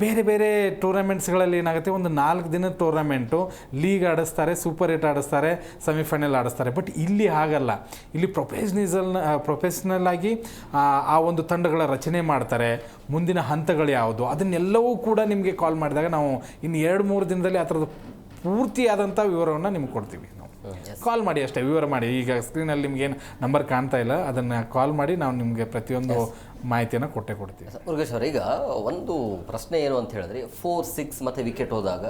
ಬೇರೆ ಬೇರೆ ಟೂರ್ನಮೆಂಟ್ಸ್ಗಳಲ್ಲಿ ಏನಾಗುತ್ತೆ, ಒಂದು 4 ದಿನದ ಟೂರ್ನಮೆಂಟು ಲೀಗ್ ಆಡಿಸ್ತಾರೆ, ಸೂಪರ್ 8 ಆಡಿಸ್ತಾರೆ, ಸೆಮಿಫೈನಲ್ ಆಡಿಸ್ತಾರೆ. ಬಟ್ ಇಲ್ಲಿ ಹಾಗಲ್ಲ. ಇಲ್ಲಿ ಪ್ರೊಫೆಷ್ನಲ್ ಆಗಿ ಆ ಒಂದು ತಂಡಗಳ ರಚನೆ ಮಾಡ್ತಾರೆ. ಮುಂದಿನ ಹಂತಗಳು ಯಾವುದು ಅದನ್ನೆಲ್ಲವೂ ಕೂಡ ನಿಮಗೆ ಕಾಲ್ ಮಾಡಿದಾಗ ನಾವು ಇನ್ನು 2-3 ದಿನದಲ್ಲಿ ಆ ಥರದ ಪೂರ್ತಿಯಾದಂಥ ವಿವರವನ್ನು ನಿಮ್ಗೆ ಕೊಡ್ತೀವಿ. ಕಾಲ್ ಮಾಡಿ ಅಷ್ಟೇ, ವಿವರ ಮಾಡಿ. ಈಗ ಸ್ಕ್ರೀನಲ್ಲಿ ನಿಮ್ಗೇನು ನಂಬರ್ ಕಾಣ್ತಾ ಇಲ್ಲ, ಅದನ್ನು ಕಾಲ್ ಮಾಡಿ ನಾವು ನಿಮಗೆ ಪ್ರತಿಯೊಂದು ಮಾಹಿತಿಯನ್ನು ಕೊಡ್ತೀವಿ. ಮುರುಗೇಶ್ ಅವರು, ಈಗ ಒಂದು ಪ್ರಶ್ನೆ ಏನು ಅಂತ ಹೇಳಿದ್ರೆ 4, 6 ಮತ್ತು ವಿಕೆಟ್ ಹೋದಾಗ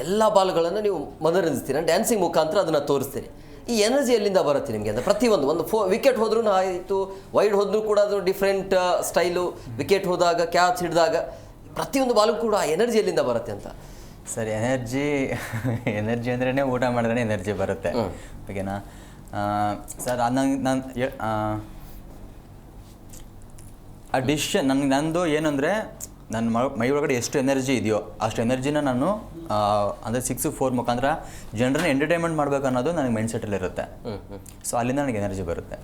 ಎಲ್ಲ ಬಾಲ್ಗಳನ್ನು ನೀವು ಮನರಂಜಿಸ್ತೀರ, ಡ್ಯಾನ್ಸಿಂಗ್ ಮುಖಾಂತರ ಅದನ್ನು ತೋರಿಸ್ತೀರಿ. ಈ ಎನರ್ಜಿ ಎಲ್ಲಿಂದ ಬರುತ್ತೆ ನಿಮಗೆ ಅಂದರೆ ಪ್ರತಿಯೊಂದು ವಿಕೆಟ್ ಹೋದ್ರೂ ಆಯಿತು, ವೈಡ್ ಹೋದ್ರೂ ಕೂಡ ಅದು ಡಿಫ್ರೆಂಟ್ ಸ್ಟೈಲು, ವಿಕೆಟ್ ಹೋದಾಗ ಕ್ಯಾಚ್ ಹಿಡಿದಾಗ ಪ್ರತಿಯೊಂದು ಬಾಲು ಕೂಡ ಆ ಎನರ್ಜಿ ಎಲ್ಲಿಂದ ಬರುತ್ತೆ ಅಂತ? ಸರ್ ಎನರ್ಜಿ ಅಂದ್ರೇ ಊಟ ಮಾಡಿದ್ರೆ ಎನರ್ಜಿ ಬರುತ್ತೆ, ಓಕೆನಾ ಸರ್? ನಾನು ಆ ಡಿಸಿಷನ್ ನಂದು ಏನಂದರೆ ನನ್ನ ಮೈ ಒಳಗಡೆ ಎಷ್ಟು ಎನರ್ಜಿ ಇದೆಯೋ ಅಷ್ಟು ಎನರ್ಜಿನ ನಾನು ಅಂದರೆ 6-4 ಮುಖಾಂತರ ಜನರನ್ನ ಎಂಟರ್ಟೈನ್ಮೆಂಟ್ ಮಾಡಬೇಕು ಅನ್ನೋದು ನನಗೆ ಮೈಂಡ್ಸೆಟ್ಟಲ್ಲಿರುತ್ತೆ. ಸೊ ಅಲ್ಲಿಂದ ನನಗೆ ಎನರ್ಜಿ ಬರುತ್ತೆ.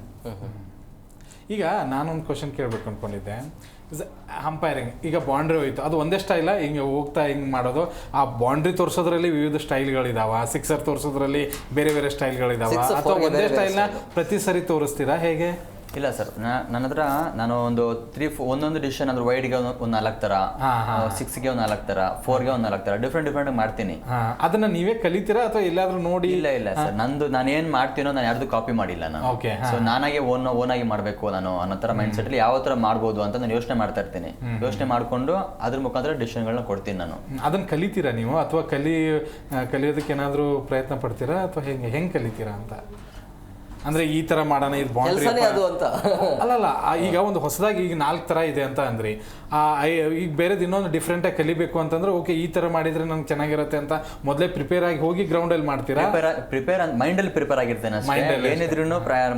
ಈಗ ನಾನೊಂದು ಕ್ವಶನ್ ಕೇಳಬೇಕು ಅಂದ್ಕೊಂಡಿದ್ದೆ. ಅಂಪೈರಿಂಗ್ ಈಗ ಬೌಂಡ್ರಿ ಹೋಯ್ತು, ಅದು ಒಂದೇ ಸ್ಟೈಲ ಹಿಂಗೆ ಹೋಗ್ತಾ ಹಿಂಗೆ ಮಾಡೋದು? ಆ ಬೌಂಡ್ರಿ ತೋರಿಸೋದ್ರಲ್ಲಿ ವಿವಿಧ ಸ್ಟೈಲ್ಗಳಿದಾವ, ಸಿಕ್ಸರ್ ತೋರಿಸೋದ್ರಲ್ಲಿ ಬೇರೆ ಬೇರೆ ಸ್ಟೈಲ್ಗಳಿದಾವ, ಅಥವಾ ಒಂದೇ ಸ್ಟೈಲ್ನ ಪ್ರತಿ ಸರಿ ತೋರಿಸ್ತೀರಾ ಹೇಗೆ? ಇಲ್ಲ ಸರ್, ನನ್ನ ಹತ್ರ ನಾನು ಒಂದೊಂದು ಡಿಸಿಷನ್ ಅಂದ್ರೆ ವೈಡ್ಗೆ ಒಂದು 4 ಥರ, 6ಗೆ ಒಂದು 4 ಥರ, 4ಗೆ ಒಂದು 4 ಥರ ಡಿಫ್ರೆಂಟ್ ಮಾಡ್ತೀನಿ. ಅದನ್ನ ನೀವೇ ಕಲಿತೀರಾ ಅಥವಾ ಎಲ್ಲಾದ್ರೂ ನೋಡಿ? ಇಲ್ಲ ಸರ್, ನಾನು ಏನ್ ಮಾಡ್ತೀನೋ ನಾನು ಯಾರ್ದು ಕಾಪಿ ಮಾಡಿಲ್ಲ ನಾನು. ಸೊ ನಾನಾಗೆ ಓನ್ ಆಗಿ ಮಾಡಬೇಕು ನಾನು ಅನ್ನೋ ಥರ ಮೈಂಡ್ ಸೆಟ್ ಅಲ್ಲಿ ಯಾವ ಥರ ಮಾಡ್ಬೋದು ಅಂತ ನಾನು ಯೋಚನೆ ಮಾಡ್ತಾ ಇರ್ತೀನಿ. ಯೋಚನೆ ಮಾಡ್ಕೊಂಡು ಅದ್ರ ಮುಖಾಂತರ ಡಿಸಿಷನ್ಗಳನ್ನ ಕೊಡ್ತೀನಿ ನಾನು. ಅದನ್ನ ಕಲಿತೀರಾ ನೀವು ಅಥವಾ ಕಲಿಯೋದಕ್ಕೆ ಏನಾದರೂ ಪ್ರಯತ್ನ ಪಡ್ತೀರಾ ಅಥವಾ ಹೆಂಗೆ ಕಲಿತೀರಾ ಅಂತ? ಅಂದ್ರೆ ಈ ತರ ಮಾಡೋಣ, ಇದು ಬೌಂಡ್ರಿ ಅಲ್ಲಲ್ಲ. ಈಗ ಒಂದು ಹೊಸದಾಗಿ ಈಗ 4 ಥರ ಇದೆ ಅಂತ ಅಂದ್ರಿ, ಈಗ ಬೇರೆದು ಇನ್ನೊಂದು ಡಿಫ್ರೆಂಟ್ ಆಗಿ ಕಲಿಬೇಕು ಅಂತಂದ್ರೆ ಓಕೆ ಈ ತರ ಮಾಡಿದ್ರೆ ನಂಗೆ ಚೆನ್ನಾಗಿರುತ್ತೆ ಅಂತ ಮೊದಲೇ ಪ್ರಿಪೇರ್ ಆಗಿ ಹೋಗಿ ಗ್ರೌಂಡ್ ಅಲ್ಲಿ ಮಾಡ್ತೀರಾ? ಮೈಂಡ್ ಅಲ್ಲಿ ಪ್ರಿಪೇರ್ ಆಗಿರ್ತೇನೆ, ಏನಿದ್ರು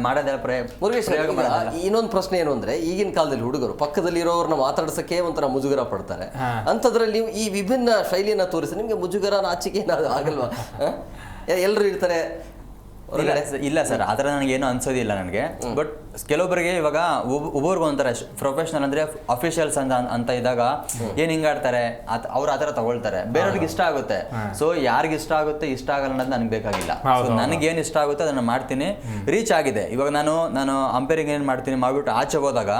ಮಾಡೋದೆಲ್ಲ. ಇನ್ನೊಂದು ಪ್ರಶ್ನೆ ಏನು ಅಂದ್ರೆ, ಈಗಿನ ಕಾಲದಲ್ಲಿ ಹುಡುಗರು ಪಕ್ಕದಲ್ಲಿ ಇರೋರ್ನ ಮಾತಾಡ್ಸಕ್ಕೆ ಒಂಥರ ಮುಜುಗರ ಪಡ್ತಾರೆ. ಅಂಥದ್ರಲ್ಲಿ ನೀವು ಈ ವಿಭಿನ್ನ ಶೈಲಿಯನ್ನ ತೋರಿಸಿ ನಿಮ್ಗೆ ಮುಜುಗರ, ನಾಚಿಕೆ ಆಗಲ್ವಾ? ಎಲ್ಲರೂ ಇರ್ತಾರೆ. ಇಲ್ಲ ಸರ್, ಆ ಥರ ನನಗೇನು ಅನ್ಸೋದಿಲ್ಲ ನನಗೆ. ಬಟ್ ಕೆಲವೊಬ್ಬರಿಗೆ ಇವಾಗ ಒಬ್ಬರಿಗೆ ಒಂಥರ ಪ್ರೊಫೆಷನಲ್ ಅಂದರೆ ಅಫಿಷಿಯಲ್ಸ್ ಅಂತ ಇದ್ದಾಗ ಏನು ಹಿಂಗಾಡ್ತಾರೆ, ಅವ್ರು ಆ ಥರ ತಗೊಳ್ತಾರೆ, ಬೇರೆಯವ್ರಿಗೆ ಇಷ್ಟ ಆಗುತ್ತೆ. ಸೊ ಯಾರಿಗೆ ಇಷ್ಟ ಆಗುತ್ತೆ ಇಷ್ಟ ಆಗಲ್ಲ ಅನ್ನೋದು ನನಗೆ ಬೇಕಾಗಿಲ್ಲ. ನನಗೇನು ಇಷ್ಟ ಆಗುತ್ತೆ ಅದನ್ನು ಮಾಡ್ತೀನಿ. ರೀಚ್ ಆಗಿದೆ. ಇವಾಗ ನಾನು ಅಂಪೈರಿಂಗ್ ಏನು ಮಾಡ್ತೀನಿ ಮಾಡಿಬಿಟ್ಟು ಆಚೆ ಹೋದಾಗ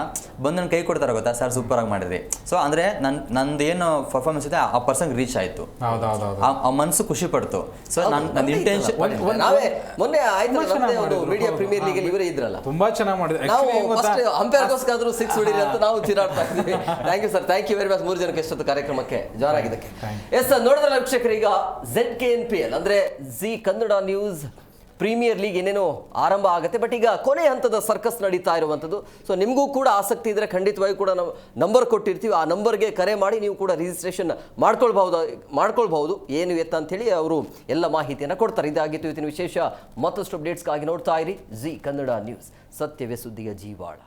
ಬಂದು ನನ್ನ ಕೈ ಕೊಡ್ತಾರೆ, ಗೊತ್ತಾ ಸರ್ ಸೂಪರ್ ಆಗಿ ಮಾಡಿದ್ರಿ. ಸೊ ಅಂದರೆ ನಂದು ಏನು ಪರ್ಫಾರ್ಮೆನ್ಸ್ ಇದೆ ಆ ಪರ್ಸನ್ಗೆ ರೀಚ್ ಆಯಿತು, ಆ ಮನಸ್ಸು ಖುಷಿ ಪಡ್ತು. ಸೊ ನನ್ನ ಇಂಟೆನ್ಷನ್ ಮೊನ್ನೆ ಮೀಡಿಯಾ ಪ್ರೀಮಿಯರ್ ಲೀಗ್ ಅಲ್ಲಿ ಇವರೇ ಇದ್ರಲ್ಲ, ತುಂಬಾ ಚೆನ್ನಾಗಿ ಮಾಡಿದ್ರು. ನಾವು ಫಸ್ಟ್ ಅಂಪೈರ್ಗೋಸ್ಕರ 6 ಹೊಡಿರಿ ಅಂತ ನಾವು ಚಿರಾಡ್ತಾ ಇದ್ದೀವಿ. Thank you sir, thank you very much 3 ಜನಕ್ಕೆ ಎಷ್ಟೊತ್ತು ಕಾರ್ಯಕ್ರಮಕ್ಕೆ ಜಾಯ್ನ್ ಆಗಿದ್ದಕ್ಕೆ. ಎಸ್ ಸರ್, ನೋಡಿದ್ರಲ್ಲ ವೀಕ್ಷಕರು, ಈಗ ZKNPL ಅಂದ್ರೆ Zee Kannada news premier league ಏನೇನೋ ಆರಂಭ ಆಗುತ್ತೆ. ಬಟ್ ಈಗ ಕೊನೆ ಹಂತದ ಸರ್ಕಸ್ ನಡೀತಾ ಇರುವಂಥದ್ದು. ಸೊ ನಿಮಗೂ ಕೂಡ ಆಸಕ್ತಿ ಇದ್ದರೆ ಖಂಡಿತವಾಗಿ ಕೂಡ ನಾವು ನಂಬರ್ ಕೊಟ್ಟಿರ್ತೀವಿ, ಆ ನಂಬರ್ಗೆ ಕರೆ ಮಾಡಿ ನೀವು ಕೂಡ ರಿಜಿಸ್ಟ್ರೇಷನ್ ಮಾಡ್ಕೊಳ್ಬಹುದು ಏನು ಎತ್ತ ಅಂತೇಳಿ ಅವರು ಎಲ್ಲ ಮಾಹಿತಿಯನ್ನು ಕೊಡ್ತಾರೆ. ಇದಾಗಿತ್ತು ಇವತ್ತಿನ ವಿಶೇಷ. ಮತ್ತಷ್ಟು ಅಪ್ಡೇಟ್ಸ್ಗಾಗಿ ನೋಡ್ತಾ ಇರಿ ಜಿ ಕನ್ನಡ ನ್ಯೂಸ್, ಸತ್ಯವೇ ಸುದ್ದಿಯ ಜೀವಾಳ.